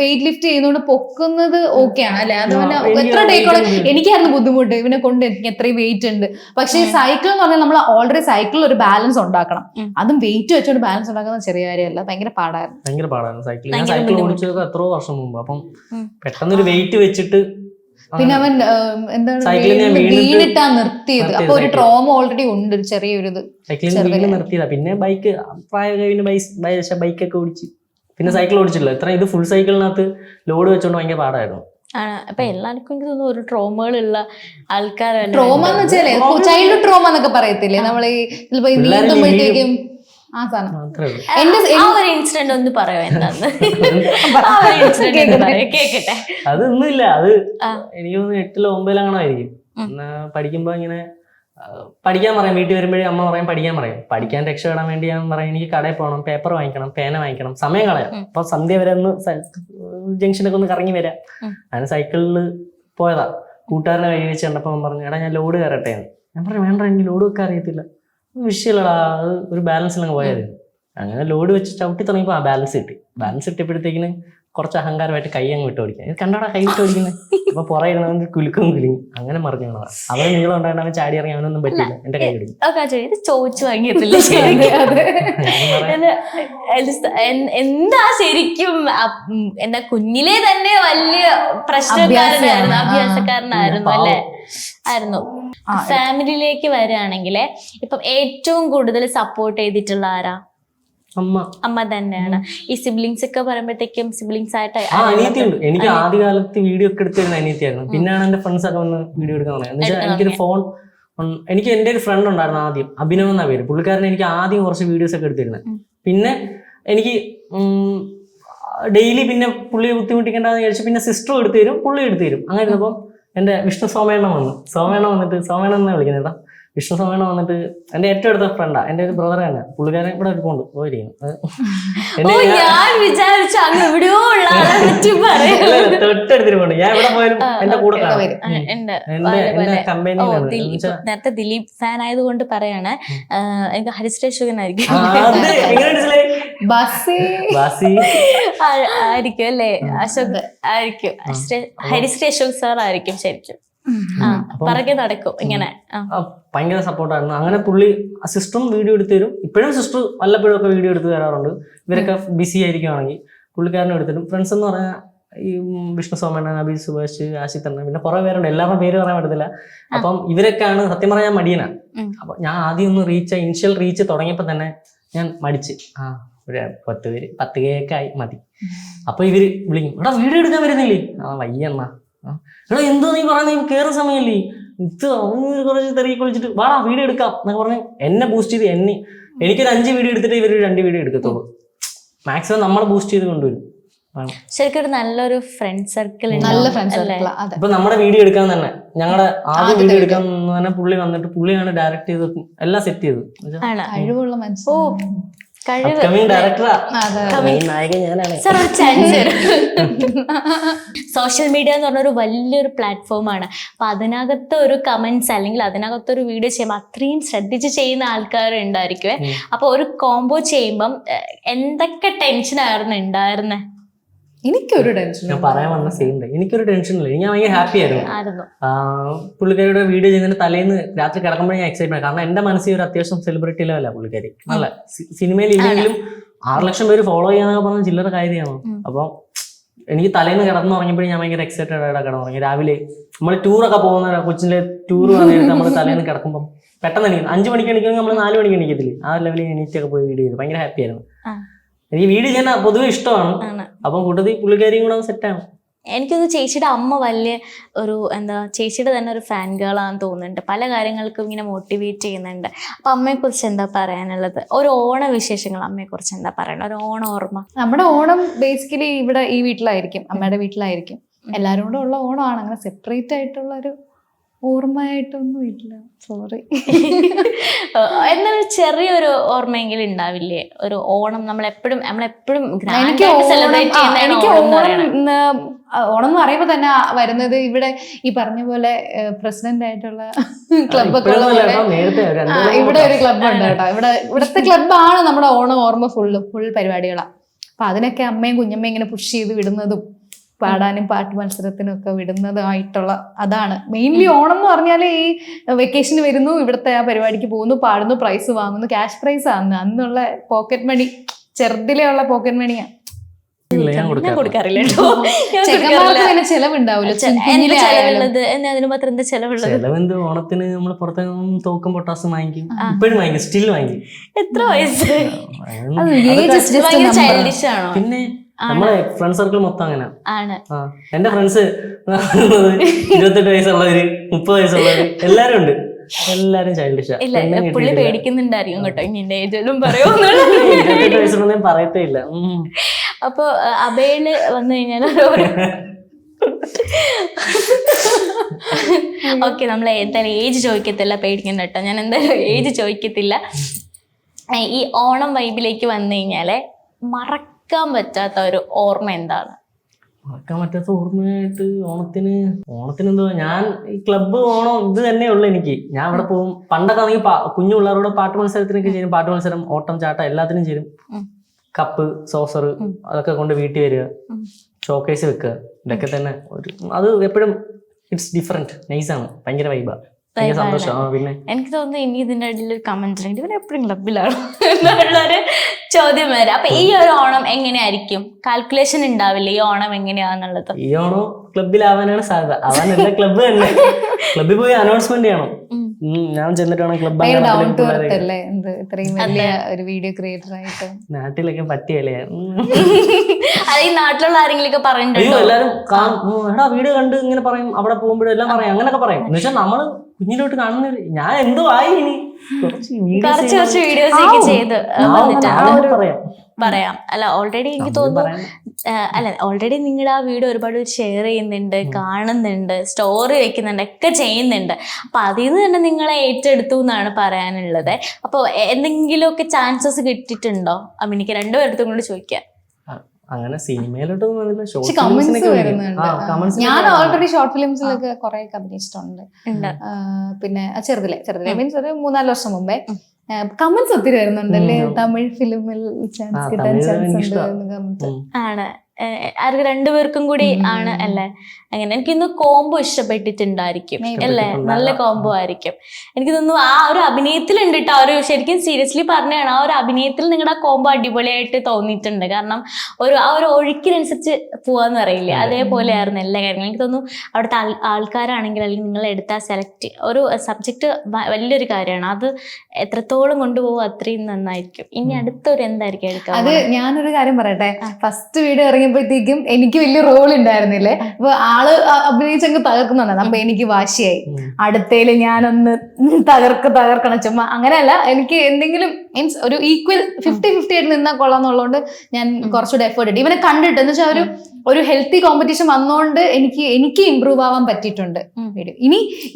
വെയിറ്റ് ലിഫ്റ്റ് ചെയ്യുന്നോണ്ട് പൊക്കുന്നത് ഓക്കെയാണ് അല്ലെ? അതുപോലെ എത്ര ടേക്കോളം എനിക്കായിരുന്നു ബുദ്ധിമുട്ട് ഇവനെ കൊണ്ട്. എനിക്ക് എത്രയും വെയിറ്റ് ഉണ്ട്. പക്ഷെ സൈക്കിൾ എന്ന് പറഞ്ഞാൽ നമ്മൾ ഓൾറെഡി സൈക്കിളിൽ ഒരു ബാലൻസ് ഉണ്ടാക്കണം. അതും വെയിറ്റ് വെച്ചോണ്ട് ബാലൻസ് ഉണ്ടാക്കുന്നത് ചെറിയ കാര്യമല്ല, ഭയങ്കര പാടായിരുന്നു. സൈക്കിൾ ഓടിച്ചത് എത്രയോ വർഷം മുമ്പ്. അപ്പം പെട്ടെന്നൊരു വെയിറ്റ് വെച്ചിട്ട് പിന്നെ അവൻ എന്താണ് വീണിട്ടാ നിർത്തിയത്. അപ്പൊ ഒരു ട്രോമ ഓൾറെഡി ഉണ്ട്, ചെറിയൊരു ഇത്. സൈക്കിളിൽ നിർത്തിയതാ. പിന്നെ ബൈക്ക് ബൈക്കൊക്കെ ഓടിച്ച് പിന്നെ സൈക്കിൾ ഓടിച്ചില്ല. ഇത്ര ഇത് ഫുൾ സൈക്കിളിനകത്ത് ലോഡ് വെച്ചോണ്ട് ഭയങ്കര പാടായിരുന്നു. അപ്പൊ എല്ലാവർക്കും എനിക്ക് തോന്നുന്നു ഒരു ട്രോമകളുള്ള ആൾക്കാരല്ല. ട്രോമ എന്ന് വെച്ചാലേ ചൈൽഡ് ട്രോമ എന്നൊക്കെ പറയത്തില്ലേ നമ്മള് ചിലപ്പോ നീന്തുമ്പോഴത്തേക്കും ആ സാധനം. ഒരു ഇൻസിഡന്റ് ഒന്ന് പറയോ എന്താന്ന്? കേക്കട്ടെ. അതൊന്നുമില്ല. അത് എനിക്ക് തോന്നുന്നു 8-ലോ 9-ലോ ആയിരിക്കും. പഠിക്കുമ്പോ ഇങ്ങനെ പഠിക്കാൻ പറയും. വീട്ടിൽ വരുമ്പോഴേ അമ്മ പറയും പഠിക്കാൻ പറയും. പഠിക്കാൻ രക്ഷപ്പെടാൻ വേണ്ടി ഞാൻ പറയും എനിക്ക് കടയിൽ പോകണം, പേപ്പർ വാങ്ങിക്കണം, പേന വാങ്ങിക്കണം, സമയം കളയാം. അപ്പൊ സന്ധ്യ വരെ ഒന്ന് ജംഗ്ഷനൊക്കെ ഒന്ന് കറങ്ങി വരാം. ഞാൻ സൈക്കിളിൽ പോയതാ. കൂട്ടുകാരനെ കൈ വെച്ച് കണ്ടപ്പോ പറഞ്ഞു എടാ ഞാൻ ലോഡ് കയറട്ടെ എന്ന്. ഞാൻ പറഞ്ഞു വേണ്ട, എനിക്ക് ലോഡ് വെക്കാൻ അറിയത്തില്ല. വിഷയമില്ലടാ, അത് ഒരു ബാലൻസിലങ്ങ് പോയത്. അങ്ങനെ ലോഡ് വെച്ച് ചവിട്ടി തുടങ്ങിയപ്പോ ബാലൻസ് കിട്ടി. ബാലൻസ് കിട്ടിയപ്പോഴത്തേക്കിന് കുറച്ച് അഹങ്കാരമായിട്ട് കൈ അങ്ങ് വിട്ട് ഓടിക്കാൻ. ഇത് കണ്ടോടാ കൈ വിട്ട് ഓടിക്കുന്നത്. അപ്പൊ പുറകെ കുലുക്കും കുലുങ്ങി അങ്ങനെ മറിഞ്ഞു കാണാം. അവൻ നീളം ഉണ്ടായിട്ട് അവൻ ചാടി ഇറങ്ങി അവനൊന്നും പറ്റില്ല. എന്റെ കൈ പിടിക്കും. ഇത് ചോദിച്ചു വാങ്ങിയതില്ല എന്താ ശരിക്കും എന്താ കുഞ്ഞിലെ തന്നെ വലിയ പ്രശ്നക്കാരനായിരുന്നു, അഭ്യാസക്കാരനായിരുന്നു അല്ലെ? ആയിരുന്നു. ഫാമിലിയിലേക്ക് വരികയാണെങ്കിൽ ഇപ്പം ഏറ്റവും കൂടുതൽ സപ്പോർട്ട് ചെയ്തിട്ടുള്ള ആരാ? അമ്മ തന്നെയാണ്. ഈ സിബ്ലിങ്സ് ഒക്കെ പറയുമ്പോഴത്തേക്കും സിബ്ലിങ്സ് ആയിട്ട് അനിയത്തിയുണ്ട്. എനിക്ക് ആദ്യകാലത്ത് വീഡിയോ ഒക്കെ എടുത്തിരുന്ന അനിയത്തിയായിരുന്നു. പിന്നെയാണ് എന്റെ ഫ്രണ്ട്സ് ഒക്കെ വന്ന് വീഡിയോ എടുക്കാൻ തുടങ്ങിയത്. എന്ന് വെച്ചാൽ എനിക്കൊരു ഫോൺ, എനിക്ക് എന്റെ ഒരു ഫ്രണ്ട് ഉണ്ടായിരുന്നു ആദ്യം, അഭിനവ് എന്ന പേര്. പുള്ളിക്കാരൻ എനിക്ക് ആദ്യം കുറച്ച് വീഡിയോസ് ഒക്കെ എടുത്തിരുന്നത്. പിന്നെ എനിക്ക് ഡെയിലി പിന്നെ പുള്ളിയെ ബുദ്ധിമുട്ടിക്കേണ്ടെന്ന് വിചാരിച്ചു. പിന്നെ സിസ്റ്ററും എടുത്തു തരും, പുള്ളി എടുത്തു തരും. അങ്ങനെ ഇരുന്നപ്പം എന്റെ വിഷ്ണു സോമേണ്ണ വന്നിട്ട് സോമേണ്ണ എന്നാ വിളിക്കുന്നത് കേട്ടോ. വിഷ്ണു സോമേണ്ണ വന്നിട്ട് എന്റെ ഏറ്റവും അടുത്ത ഫ്രണ്ടാ, എന്റെ ഒരു ബ്രദർ തന്നെ. പുള്ളിക്കാരൻ ഇവിടെ കൊണ്ട് പോയിരിക്കുന്നു. തൊട്ടടുത്തിട്ട് പോണ്ട്. ഞാൻ ഇവിടെ പോയാലും എന്റെ കൂടെ നേരത്തെ ദിലീപ് ഫാൻ ആയതുകൊണ്ട് പറയാണ്, എനിക്ക് ഹരിശ്രേഷ് ആയിരിക്കും ആയിരിക്കും അല്ലേ? അശോക് ആയിരിക്കും, ഹരിശ്രേഷ് സാർ ആയിരിക്കും ശരിക്കും. പറകെ നടക്കും ഇങ്ങനെ. ഭയങ്കര സപ്പോർട്ടായിരുന്നു. അങ്ങനെ പുള്ളി സിസ്റ്ററും വീഡിയോ എടുത്തു തരും. ഇപ്പോഴും സിസ്റ്റർ വല്ലപ്പോഴും ഒക്കെ വീഡിയോ എടുത്ത് തരാറുണ്ട്. ഇവരൊക്കെ ബിസി ആയിരിക്കുവാണെങ്കിൽ പുള്ളിക്കാരനും എടുത്തിട്ടും. ഫ്രണ്ട്സ് എന്ന് പറഞ്ഞാൽ ഈ വിഷ്ണു സോമണ്ണൻ, അഭി സുഭാഷ്, ആശിത്തണ്ണൻ, പിന്നെ കുറെ പേരുണ്ട്. എല്ലാവരുടെ പേര് പറയാൻ പറ്റത്തില്ല. അപ്പം ഇവരൊക്കെയാണ് സത്യം പറഞ്ഞാൽ മടിയനാ. അപ്പൊ ഞാൻ ആദ്യം ഒന്ന് ഇനിഷ്യൽ റീച്ച് തുടങ്ങിയപ്പോ തന്നെ ഞാൻ മടിച്ച് ഒരു 10K ആയി മതി. അപ്പൊ ഇവര് വിളിക്കും എടാ വീഡിയോ എടുക്കാൻ വരുന്നില്ലേ? വയ്യണ്ണ. എടാ എന്തോ നീ പറയുന്നത്, കേറുന്ന സമയല്ലേ ഇത് കുറച്ച് തിരക്കി കുളിച്ചിട്ട് വാടാ വീഡിയോ എടുക്കാം എന്നൊക്കെ പറഞ്ഞ് എന്നെ ബൂസ്റ്റ് ചെയ്ത് എനിക്കൊരു 5 വീഡിയോ എടുത്തിട്ട് ഇവര് 2 വീഡിയോ എടുക്കത്തുള്ളൂ. മാക്സിമം നമ്മളെ ബൂസ്റ്റ് ചെയ്ത് കൊണ്ടുവരും. ശരിക്കും നല്ലൊരു ഫ്രണ്ട് സർക്കിൾ. ഇപ്പൊ നമ്മുടെ വീഡിയോ എടുക്കാൻ തന്നെ ഞങ്ങളുടെ ആദ്യം വീഡിയോ എടുക്കാൻ തന്നെ പുള്ളി വന്നിട്ട് പുള്ളിയാണ് ഡയറക്ട് ചെയ്ത് എല്ലാം സെറ്റ് ചെയ്ത്. അപ്കമിങ് ഡയറക്ടറാ, അതെ. നായകൻ ഞാനാണ്. സാർ ഒരു ചാൻസ് സോഷ്യൽ മീഡിയ എന്ന് പറഞ്ഞൊരു വലിയൊരു പ്ലാറ്റ്ഫോമാണ്. അപ്പൊ അതിനകത്ത് ഒരു കമന്റ്സ് അല്ലെങ്കിൽ അതിനകത്തൊരു വീഡിയോ ചെയ്യുമ്പോൾ അത്രയും ശ്രദ്ധിച്ച് ചെയ്യുന്ന ആൾക്കാർ ഉണ്ടായിരിക്കുവേ. അപ്പൊ ഒരു കോംബോ ചെയ്യുമ്പം എന്തൊക്കെ ടെൻഷനായിരുന്നു ഉണ്ടായിരുന്നേ? എനിക്കൊരു ടെൻഷൻ ഞാൻ പറയാൻ വന്ന സെയിം ഡേ എനിക്കൊരു ടെൻഷനില്ല, ഞാൻ ഭയങ്കര ഹാപ്പി ആയിരുന്നു. ആയിരുന്നു. പുള്ളിക്കാരിയുടെ വീഡിയോ ചെയ്യുന്നതിന് തലേന്ന് രാത്രി കിടക്കുമ്പോഴേ ഞാൻ എക്സൈറ്റ്മെന്റ്, കാരണം എന്റെ മനസ്സിൽ ഒരു അത്യാവശ്യം സെലിബ്രിറ്റി ലെവല പുള്ളിക്കാരി. നല്ല സിനിമയിൽ ഇല്ലെങ്കിലും 6 ലക്ഷം പേര് ഫോളോ ചെയ്യാന്നൊക്കെ പറഞ്ഞ ചില്ലറ കാര്യമാണ്. അപ്പം എനിക്ക് തലേന്ന് കിടന്നുറങ്ങിയപ്പോഴും ഞാൻ ഭയങ്കര എക്സൈറ്റഡ് ആയിട്ട് കിടന്നുറങ്ങി. രാവിലെ നമ്മൾ ടൂറൊക്കെ പോകുന്ന കൊച്ചിന്റെ ടൂർ വന്നിട്ട് നമ്മൾ തലേന്ന് കിടക്കുമ്പോൾ പെട്ടെന്ന് എണീക്കും. 5 മണിക്ക് എണീക്കുമെങ്കിൽ നമ്മൾ 4 മണിക്ക് എണീക്കത്തില്ലേ, ആ ലെവലിൽ എണീറ്റൊക്കെ പോയി വീഡിയോ ചെയ്തു. ഭയങ്കര ഹാപ്പി ആയിരുന്നു. എനിക്ക് വീഡിയോ ചെയ്യാൻ പൊതുവെ ഇഷ്ടമാണ്. അപ്പം കൂട്ടത്തിൽ പുള്ളിക്കാരിയും കൂടെ സെറ്റാണ്. എനിക്കൊന്ന് ചേച്ചിയുടെ അമ്മ വലിയ ഒരു ചേച്ചിയുടെ തന്നെ ഒരു ഫാൻ ഗേളാന്ന് തോന്നുന്നുണ്ട്. പല കാര്യങ്ങൾക്കും ഇങ്ങനെ മോട്ടിവേറ്റ് ചെയ്യുന്നുണ്ട്. അപ്പൊ അമ്മയെ കുറിച്ച് എന്താ പറയാനുള്ളത്? ഒരു ഓണ വിശേഷങ്ങൾ അമ്മയെ കുറിച്ച് എന്താ പറയുന്നത്? ഒരു ഓണ ഓർമ്മ. നമ്മുടെ ഓണം ബേസിക്കലി ഇവിടെ ഈ വീട്ടിലായിരിക്കും, അമ്മയുടെ വീട്ടിലായിരിക്കും. എല്ലാവരും കൂടെ ഉള്ള ഓണമാണ്. അങ്ങനെ സെപ്പറേറ്റ് ആയിട്ടുള്ള ഒരു ഓർമ്മയായിട്ടൊന്നും ഇല്ല, സോറി. എന്നാലും ചെറിയൊരു ഓർമ്മയെങ്കിലും ഉണ്ടാവില്ലേ ഒരു ഓണം? നമ്മളെപ്പോഴും എനിക്ക് ഓണം എന്ന് പറയുമ്പോ തന്നെ വരുന്നത് ഇവിടെ ഈ പറഞ്ഞ പോലെ പ്രസിഡന്റ് ആയിട്ടുള്ള ക്ലബ്ബൊക്കെ ഉള്ള പോലെ ഇവിടെ ഒരു ക്ലബ്ബ് ഉണ്ട് കേട്ടോ. ഇവിടുത്തെ ക്ലബ്ബാണ് നമ്മുടെ ഓണം ഓർമ്മ ഫുൾ പരിപാടികളാണ്. അപ്പൊ അതിനൊക്കെ അമ്മയും കുഞ്ഞമ്മയും ഇങ്ങനെ പുഷ് ചെയ്ത് വിടുന്നതും പാടാനും പാട്ട് മത്സരത്തിനും ഒക്കെ വിടുന്നതായിട്ടുള്ള അതാണ് മെയിൻലി ഓണം എന്ന് പറഞ്ഞാല്. ഈ വെക്കേഷന് വരുന്നു, ഇവിടുത്തെ ആ പരിപാടിക്ക് പോകുന്നു, പാടുന്നു, പ്രൈസ് വാങ്ങുന്നു. ക്യാഷ് പ്രൈസ് ആണ് അന്നുള്ള പോക്കറ്റ് മണി, ചെറുതിലേ ഉള്ള പോക്കറ്റ് മണിയാ. കൊടുക്കാറില്ല. ചെക്കന്മാർക്ക് പിന്നെ ചെലവുണ്ടാവില്ല. അതിന് മാത്രം എന്താ ചെലവുള്ളത്? ഓണത്തിന് നമ്മള് പുറത്ത് തോക്കും പൊട്ടാസും വാങ്ങിക്കും, ഇപ്പോഴും വാങ്ങിക്കും, സ്റ്റിൽ വാങ്ങിക്കും. എത്ര വയസ്സ്? ചൈൽഡിഷ് ആണോ? പിന്നെ നമ്മളെ ഫ്രണ്ട് സർക്കിൾ മൊത്തം അങ്ങനെ ആണ്. എന്റെ ഫ്രണ്ട്സ് 28 വയസ്സുള്ളവര്, 30 വയസ്സുള്ളവര് എല്ലാരും ഉണ്ട്. എല്ലാരും ചൈൽഡിഷാ. പുള്ളി പേടിക്കുന്നുണ്ടായിരിക്കും കേട്ടോ, ഇനി ഏജലും പറയോ. 28 വയസ്സൊന്നും പറയത്തേ ഇല്ല. അപ്പൊ അബേല് വന്നു കഴിഞ്ഞാൽ ഓക്കെ, നമ്മൾ എന്തായാലും ഏജ് ചോദിക്കത്തില്ല, പേടിക്കണ്ട കേട്ടോ. ഞാൻ എന്തായാലും ഏജ് ചോദിക്കത്തില്ല. ഈ ഓണം വൈബിലേക്ക് വന്നു കഴിഞ്ഞാല് മറക്കാൻ പറ്റാത്ത ഒരു ഓർമ്മ എന്താണ്? മറക്കാൻ പറ്റാത്ത ഓർമ്മയായിട്ട് ഓണത്തിന് എന്തോ, ഞാൻ ഈ ക്ലബ്ബ് ഓണം ഇത് തന്നെ ഉള്ളു എനിക്ക്. ഞാൻ അവിടെ പോകും. പണ്ടൊക്കെ ആണെങ്കിൽ കുഞ്ഞു പിള്ളേരോട് പാട്ട് മത്സരത്തിനൊക്കെ ചെയ്യും. പാട്ട് മത്സരം, ഓട്ടം, ചാട്ടം എല്ലാത്തിനും ചെയ്യും. കപ്പ്, സോസർ അതൊക്കെ കൊണ്ട് വീട്ടിൽ വരിക, ഷോക്കേസ് വെക്കുക, ഇതൊക്കെ തന്നെ അത് എപ്പോഴും ഇറ്റ്സ് ഡിഫറെന്റ്, നൈസാണ്, ഭയങ്കര വൈബാ, ഭയങ്കര സന്തോഷം. പിന്നെ എനിക്ക് തോന്നുന്നു ഇനി ഇതിന്റെ ഇടയിൽ ഒരു കമന്റ് ഇവൻ എപ്പോഴും ക്ലബിലാണ് എന്നുള്ളൊരു ചോദ്യം വരാം. അപ്പൊ ഈ ഒരു ഓണം എങ്ങനെയായിരിക്കും? കാൽക്കുലേഷൻ ഉണ്ടാവില്ല ഈ ഓണം എങ്ങനെയാന്നുള്ളത്? ഈ ഓണം ക്ലബിലാവാനാണ് സാധ്യത. ആവാനല്ല, ക്ലബ്ബ് തന്നെ. ക്ലബിൽ പോയി അനൗൺസ്മെന്റ് ചെയ്യണം. ഞാൻ ചെന്നിട്ട് വേണം ക്ലബ്. നാട്ടിലൊക്കെ പറ്റിയല്ലേ? ഈ നാട്ടിലുള്ള ആരെങ്കിലും പറയുന്നുണ്ടോ? എല്ലാരും എടാ വീഡിയോ കണ്ട് ഇങ്ങനെ പറയും, അവിടെ പോകുമ്പോഴും എല്ലാം പറയും, അങ്ങനൊക്കെ പറയും. എന്ന് വെച്ചാൽ നമ്മള് കുഞ്ഞിലോട്ട് കാണുന്നില്ല. ഞാൻ എന്തോ ആയി ഇനി കുറച്ച് വീഡിയോസ് ഒക്കെ ചെയ്ത് പറയാം. അല്ല ഓൾറെഡി എനിക്ക് തോന്നുന്നു ഓൾറെഡി നിങ്ങളുടെ ആ വീഡിയോ ഒരുപാട് ഷെയർ ചെയ്യുന്നുണ്ട്, കാണുന്നുണ്ട്, സ്റ്റോറി വെക്കുന്നുണ്ട്, ഒക്കെ ചെയ്യുന്നുണ്ട്. അപ്പൊ അതിൽ നിന്ന് തന്നെ നിങ്ങളെ ഏറ്റെടുത്തു എന്നാണ് പറയാനുള്ളത്. അപ്പൊ എന്തെങ്കിലുമൊക്കെ ചാൻസസ് കിട്ടിയിട്ടുണ്ടോ അഭിനയിക്കാൻ? രണ്ടുപേരത്തും കൂടി ചോദിക്കാം. അങ്ങനെ സിനിമയിലോട്ടൊന്നും ഞാൻ ഓൾറെഡി ഷോർട്ട് ഫിലിംസിലൊക്കെ കുറെ അഭിനയിച്ചിട്ടുണ്ട്. പിന്നെ ചെറുതിലെ മീൻസ് ഒരു 3-4 വർഷം മുമ്പേ കമന്റ്സ് ഒത്തിരി വരുന്നുണ്ടല്ലേ, തമിഴ് ഫിലിമിൽ ചാൻസ് കിട്ടാൻ ചാൻസ് ഉണ്ട് ആണ്. രണ്ടുപേർക്കും കൂടി ആണ് അല്ലേ? അങ്ങനെ എനിക്കിന്ന് കോംബോ ഇഷ്ടപ്പെട്ടിട്ടുണ്ടായിരിക്കും അല്ലേ? നല്ല കോംബോ ആയിരിക്കും. എനിക്ക് തോന്നുന്നു ആ ഒരു അഭിനയത്തിലുണ്ട് കേട്ടോ. ഒരു ശരിക്കും സീരിയസ്ലി പറഞ്ഞാണ്, ആ ഒരു അഭിനയത്തിൽ നിങ്ങളുടെ കോംബോ അടിപൊളിയായിട്ട് തോന്നിയിട്ടുണ്ട്. കാരണം ആ ഒരു ഒഴുക്കിനനുസരിച്ച് പോവാന്ന് പറയില്ലേ, അതേപോലെ ആയിരുന്നു എല്ലാ കാര്യങ്ങളും. എനിക്ക് തോന്നുന്നു അവിടുത്തെ ആൾക്കാരാണെങ്കിൽ അല്ലെങ്കിൽ നിങ്ങൾ എടുത്ത സെലക്ട് ഒരു സബ്ജക്റ്റ് വലിയൊരു കാര്യമാണ്. അത് എത്രത്തോളം കൊണ്ടുപോകും അത്രയും നന്നായിരിക്കും. ഇനി അടുത്തൊരു എന്തായിരിക്കും എടുക്കാം? അത് ഞാനൊരു കാര്യം പറയട്ടെ. ഫസ്റ്റ് വീഡിയോ ഇറങ്ങിയപ്പോഴത്തേക്കും എനിക്ക് വലിയ റോൾ ഉണ്ടായിരുന്നില്ലേ. അപ്പൊ ആള് അഭിനയിച്ചങ്ങ് തകർക്കുന്നുണ്ടായിരുന്നു. അപ്പൊ എനിക്ക് വാശിയായി, അടുത്തേല് ഞാനൊന്ന് തകർക്കണം. ചുമ്മാ അങ്ങനെയല്ല, എനിക്ക് എന്തെങ്കിലും മീൻസ് ഒരു ഈക്വൽ 50-50 ആയിട്ട് നിന്നാൽ കൊള്ളാന്നുള്ളതുകൊണ്ട് ഞാൻ കുറച്ചുകൂടെ എഫേർട്ട് ഇട്ടു. ഇവനെ കണ്ടിട്ട് എന്ന് വെച്ചാൽ ഒരു ഹെൽത്തി കോമ്പറ്റീഷൻ വന്നോണ്ട് എനിക്ക് ഇമ്പ്രൂവ് ആവാൻ പറ്റിയിട്ടുണ്ട്. വീഡിയോ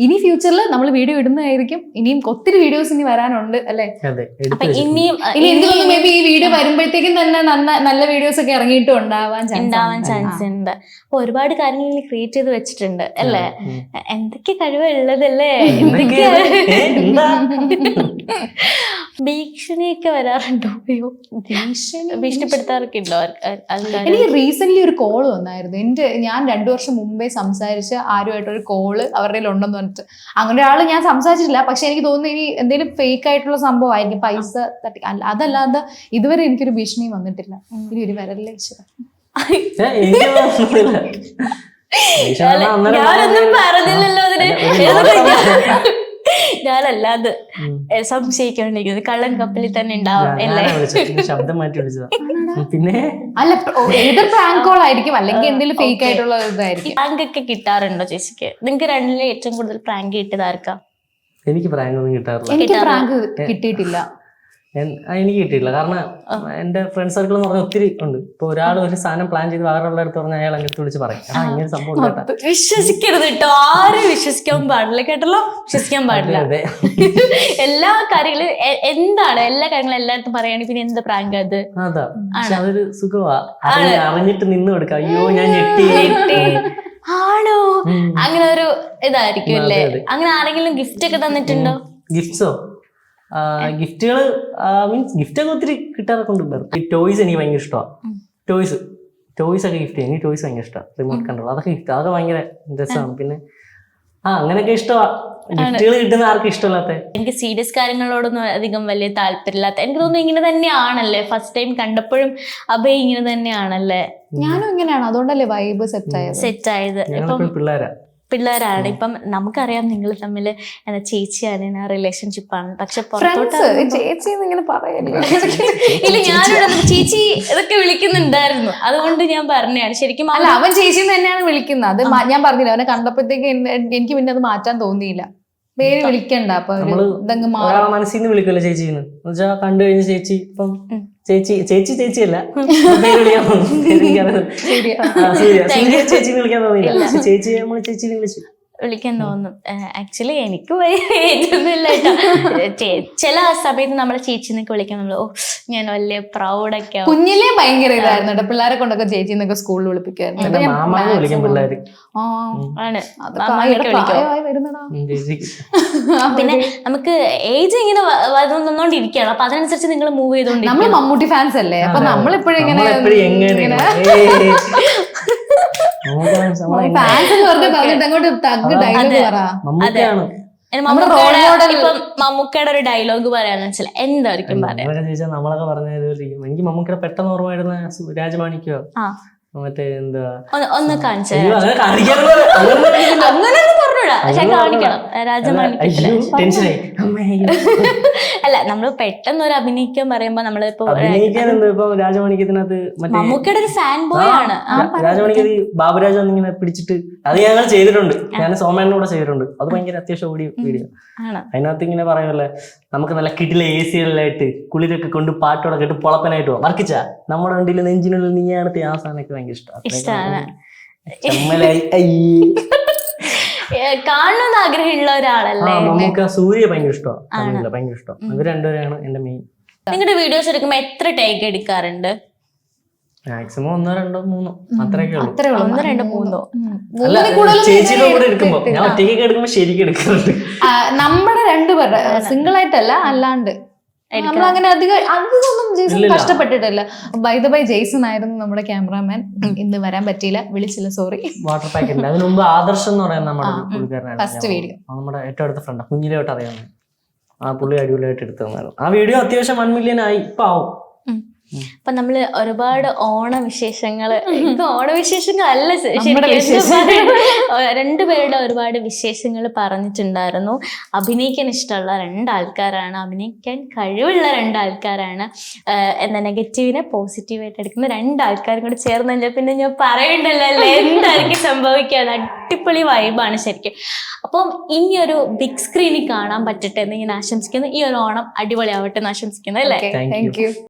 ഇനി ഫ്യൂച്ചറിൽ നമ്മൾ വീഡിയോ ഇടുന്നതായിരിക്കും. ഇനിയും ഒത്തിരി വീഡിയോസ് ഇനി വരാനുണ്ട് അല്ലേ? അപ്പൊ ഇനിയും മേ ബി ഈ വീഡിയോ വരുമ്പോഴത്തേക്കും തന്നെ നല്ല വീഡിയോസ് ഒക്കെ ഇറങ്ങിയിട്ടും ഉണ്ടാവാൻ ചാൻസ് ഉണ്ട്. അപ്പൊ ഒരുപാട് കാര്യങ്ങൾ ക്രിയേറ്റ് ചെയ്ത് വെച്ചിട്ടുണ്ട് അല്ലേ? എന്തൊക്കെ കഴിവുള്ളതല്ലേ? ഭീഷണിയൊക്കെ വരാറുണ്ടോ? ഭീഷണിപ്പെടുത്താറൊക്കെ ഉണ്ടോ ആൾക്കാർ? എനിക്ക് റീസെന്റ് ഒരു കോള് വന്നായിരുന്നു. ഞാൻ 2 വർഷം മുമ്പേ സംസാരിച്ച ആരുമായിട്ടൊരു കോള് അവരുടെ ഉണ്ടെന്ന് പറഞ്ഞിട്ട്. അങ്ങനെ ഒരാൾ ഞാൻ സംസാരിച്ചിട്ടില്ല, പക്ഷെ എനിക്ക് തോന്നുന്നു ഇനി എന്തെങ്കിലും ഫേക്ക് ആയിട്ടുള്ള സംഭവം ആയിരിക്കും, പൈസ തട്ടി. അതല്ലാതെ ഇതുവരെ എനിക്കൊരു ഭീഷണി വന്നിട്ടില്ല. ഇനി ഒരു വരല്ലേ ഞാനൊന്നും പറഞ്ഞില്ലല്ലോ അതിന്. ഞാനല്ലാതെ സംശയിക്കാണ്ടിരിക്കുന്നത് കള്ളൻ കപ്പലിൽ തന്നെ ഉണ്ടാവും അല്ലേ? ശബ്ദം മാറ്റി വിളിച്ചതാ. പിന്നെ അല്ല, ഏത് പ്രാങ്ക് കോൾ ആയിരിക്കും, അല്ലെങ്കിൽ എന്തെങ്കിലും ഫേക്ക് ആയിട്ടുള്ള ഇതായിരിക്കും. പ്രാങ്ക് ഒക്കെ കിട്ടാറുണ്ടോ ചേച്ചിക്ക്? നിങ്ങൾക്ക് രണ്ടിലും ഏറ്റവും കൂടുതൽ പ്രാങ്ക് കിട്ടിയതാർക്കാ? എനിക്ക് പ്രാങ്ക് ഒന്നും കിട്ടാറില്ല. എനിക്ക് പ്രാങ്ക് കിട്ടിയിട്ടില്ല. എനിക്ക് കിട്ടിയിട്ടില്ല. കാരണം എന്റെ ഫ്രണ്ട് സർക്കിൾ എന്ന് പറഞ്ഞാൽ ഒത്തിരി ഉണ്ട്. ഇപ്പൊ ഒരാൾ ഒരു സാധനം പ്ലാൻ ചെയ്ത് വേറെ അടുത്ത് പറഞ്ഞാൽ അയാൾ അങ്ങോട്ട് വിളിച്ച് പറയും, ഇങ്ങനെ സംഭവം കേട്ടോ. വിശ്വസിക്കരുത് കേട്ടോ, ആരും വിശ്വസിക്കാൻ പാടില്ല കേട്ടല്ലോ. വിശ്വസിക്കാൻ പാടില്ല. എല്ലാ കാര്യങ്ങളും എന്താണ്, എല്ലാ കാര്യങ്ങളും എല്ലായിടത്തും പറയുകയാണെങ്കിൽ പിന്നെ എന്ത് പ്രാങ്ക് അത്? അതാ, പക്ഷെ അതൊരു സുഖമാ. അറിഞ്ഞിട്ട് നിന്ന് കൊടുക്കാം. അയ്യോ ഞാൻ ഞെട്ടി ആണോ? അങ്ങനെ ഒരു ഇതായിരിക്കും അല്ലേ? അങ്ങനെ ആരെങ്കിലും ഗിഫ്റ്റ് ഒക്കെ തന്നിട്ടുണ്ടോ? ഗിഫ്റ്റ്സോ? ഗിഫ്റ്റുകൾ മീൻസ് ഗിഫ്റ്റൊക്കെ ഒത്തിരി കിട്ടാറൊക്കെ ഉണ്ട്. ഈ ടോയ്സ് എനിക്ക് ഭയങ്കര ഇഷ്ടമാണ്. ടോയ്സ് ഒക്കെ ഗിഫ്റ്റ് ചെയ്യും. എനിക്ക് ടോയ്സ് ഭയങ്കര ഇഷ്ടമാണ്. റിമോട്ട് കൺട്രോൾ അതൊക്കെ ഗിഫ്റ്റ്, അതൊക്കെ ഭയങ്കര രസമാണ്. പിന്നെ അങ്ങനെയൊക്കെ ഇഷ്ടമാണ്. ഗിഫ്റ്റുകൾ കിട്ടുന്ന ആർക്കും ഇഷ്ടമല്ലാത്ത? എനിക്ക് സീരിയസ് കാര്യങ്ങളോടൊന്നും അധികം വലിയ താല്പര്യമില്ലാത്ത. എനിക്ക് തോന്നുന്നു ഇങ്ങനെ തന്നെയാണല്ലേ? ഫസ്റ്റ് ടൈം കണ്ടപ്പോഴും അഭയ് ഇങ്ങനെ തന്നെയാണല്ലേ? ഞാനും ഇങ്ങനെയാണ്, അതുകൊണ്ടല്ലേ വൈബ് സെറ്റ് ആയത്. ഇപ്പം പിള്ളേരാണ്. ഇപ്പം നമുക്കറിയാം നിങ്ങൾ തമ്മിൽ എന്താ ചേച്ചിയാണ്, റിലേഷൻഷിപ്പാണ്. പക്ഷെ ചേച്ചി ഇങ്ങനെ പറയല്ലേ? ഇല്ല, ഞാനിവിടെ ചേച്ചി ഇതൊക്കെ വിളിക്കുന്നുണ്ടായിരുന്നു, അതുകൊണ്ട് ഞാൻ പറഞ്ഞാണ്. ശരിക്കും അല്ല, അവൻ ചേച്ചി തന്നെയാണ് വിളിക്കുന്നത്. അത് ഞാൻ പറഞ്ഞില്ല, അവനെ കണ്ടപ്പോഴത്തേക്ക് എനിക്ക് പിന്നെ അത് മാറ്റാൻ തോന്നിയില്ല. പേര് വിളിക്കണ്ട. അപ്പൊ മനസ്സിൽ നിന്ന് വിളിക്കുമല്ലോ ചേച്ചിന്ന് എന്നുവെച്ചാ കണ്ടു കഴിഞ്ഞ ചേച്ചി. ഇപ്പം ചേച്ചിയല്ല ചേച്ചി വിളിക്കാൻ തോന്നിയില്ല. ചേച്ചി നമ്മൾ ചേച്ചിനെ വിളിച്ചു വിളിക്കാൻ തോന്നും. ആക്ച്വലി എനിക്ക് ഏറ്റൊന്നുമില്ല കേട്ടോ. ചില സമയത്ത് നമ്മളെ ചേച്ചിന്നൊക്കെ വിളിക്കാൻ നമ്മൾ ഞാൻ വലിയ പ്രൗഡൊക്കെ. കുഞ്ഞിലേ ഭയങ്കര ഇതായിരുന്നു കേട്ടോ, പിള്ളേരെ കൊണ്ടൊക്കെ ചേച്ചിന്നൊക്കെ സ്കൂളിൽ വിളിപ്പിക്കായിരുന്നു. പിന്നെ നമുക്ക് ഏജ് ഇങ്ങനെ വന്നോണ്ടിരിക്കുകയാണ്. അപ്പൊ അതിനനുസരിച്ച് നിങ്ങൾ മൂവ് ചെയ്തോണ്ടിരിക്കും. നമ്മൾ മമ്മൂട്ടി ഫാൻസ് അല്ലേ, അപ്പൊ നമ്മളിപ്പോഴും ഇങ്ങനെ മമ്മൂക്കയുടെ ഒരു ഡയലോഗ് പറയാന്ന് വെച്ചാൽ എന്തായിരിക്കും പറയാ? നമ്മളൊക്കെ പറഞ്ഞാൽ എനിക്ക് മമ്മൂക്കയുടെ പെട്ടെന്ന് ഓർമ്മ രാജമാണിക്കോ മറ്റേ എന്താ ഒന്ന് കാണിച്ചു കാണിക്കണം അല്ല, നമ്മള് പെട്ടെന്ന് ഒരു അഭിനയിക്കാൻ പറയുമ്പോ നമ്മളിപ്പോ രാജമാണിക്യത്തിനകത്ത് മമ്മൂക്കയുടെ ഒരു ഫാൻ ബോയ് ആണ്. രാജമാണിക്യത്തിൽ ബാബുരാജ് ഇങ്ങനെ പിടിച്ചിട്ട് അത് ഞങ്ങൾ ചെയ്തിട്ടുണ്ട്. ഞാൻ സോമേനോട് ചെയ്തിട്ടുണ്ട്. അത് ഭയങ്കര അത്യാവശ്യം ഓടിയ വീഡിയോ. അതിനകത്ത് ഇങ്ങനെ പറയുമല്ലേ, നമുക്ക് നല്ല കിടില AC കളിലായിട്ട് കുളിരൊക്കെ കൊണ്ട് പാട്ടോടെ കേട്ട് പൊളപ്പനായിട്ട് പോവാം. വർക്കിച്ച നമ്മുടെ വണ്ടിയിൽ നെഞ്ചിനുള്ളിൽ നീയാണത്തെ ആ സാധനമൊക്കെ ഭയങ്കര ഇഷ്ടമാണ്. കാണണമെന്ന് ആഗ്രഹമുള്ള ഒരാളല്ലേ? നമുക്ക് സൂര്യ ഭയങ്കര ഇഷ്ടമാണ്. ഭയങ്കര ഇഷ്ടം. ഇവർ രണ്ടുപേരാണ് എന്റെ മെയിൻ. നിങ്ങളുടെ വീഡിയോസ് എടുക്കുമ്പോ എത്ര ടേക്ക് എടുക്കാറുണ്ട്? മാക്സിമം 1, 2, 3 അത്രയൊക്കെ ഉള്ളൂ. 1, 2, 3 ചേച്ചിയുടെ കൂടെ എടുക്കുമ്പോ ഞാൻ ഒറ്റയ്ക്കൊക്കെ എടുക്കുമ്പോ ശരിക്കും എടുക്കാറുണ്ട്. നമ്മുടെ രണ്ടുപേരുടെ സിംഗിൾ ആയിട്ടല്ല, അല്ലാണ്ട് നമ്മളങ്ങനെ അധികമൊന്നും ജെയ്സൺ കഷ്ടപ്പെട്ടിട്ടില്ല. ബൈ ദ ബൈ ജെയ്സൺ ആയിരുന്നു നമ്മുടെ ക്യാമറാമാൻ. ഇന്ന് വരാൻ പറ്റിയില്ല, വിളിച്ചില്ല, സോറി. വാട്ടർ പാക്ക് അതിന് മുമ്പ് ആദർശം എന്ന് പറയുന്ന നമ്മുടെ ഫസ്റ്റ് വീഡിയോ നമ്മുടെ ഏറ്റവും അടുത്ത ഫ്രണ്ട്, കുഞ്ഞിലോട്ട് അറിയാവുന്ന ആ പുള്ളി അടിപൊളിയായിട്ട് എടുത്തു തന്നായിരുന്നു. ആ വീഡിയോ അത്യാവശ്യം 1 മില്യൺ ആയി ഇപ്പൊ ആവും. അപ്പൊ നമ്മള് ഒരുപാട് ഓണവിശേഷങ്ങള്, ഇത് ഓണവിശേഷങ്ങളല്ല രണ്ടുപേരുടെ ഒരുപാട് വിശേഷങ്ങൾ പറഞ്ഞിട്ടുണ്ടായിരുന്നു. അഭിനയിക്കാൻ ഇഷ്ടമുള്ള 2 ആൾക്കാരാണ്, അഭിനയിക്കാൻ കഴിവുള്ള 2 ആൾക്കാരാണ്. എന്താ നെഗറ്റീവിനെ പോസിറ്റീവായിട്ട് എടുക്കുന്ന 2 ആൾക്കാരും കൂടെ ചേർന്നല്ലോ. പിന്നെ ഞാൻ പറയണ്ടല്ലോ അല്ലേ, എന്തായിരിക്കും സംഭവിക്കാന്ന്. അടിപൊളി വൈബാണ് ശരിക്കും. അപ്പം ഇനി ഒരു ബിഗ് സ്ക്രീനിൽ കാണാൻ പറ്റട്ടെ എന്ന് ഞാൻ ആശംസിക്കുന്നു. ഈ ഒരു ഓണം അടിപൊളിയാവട്ടെ എന്ന് ആശംസിക്കുന്നു അല്ലേ? Thank you.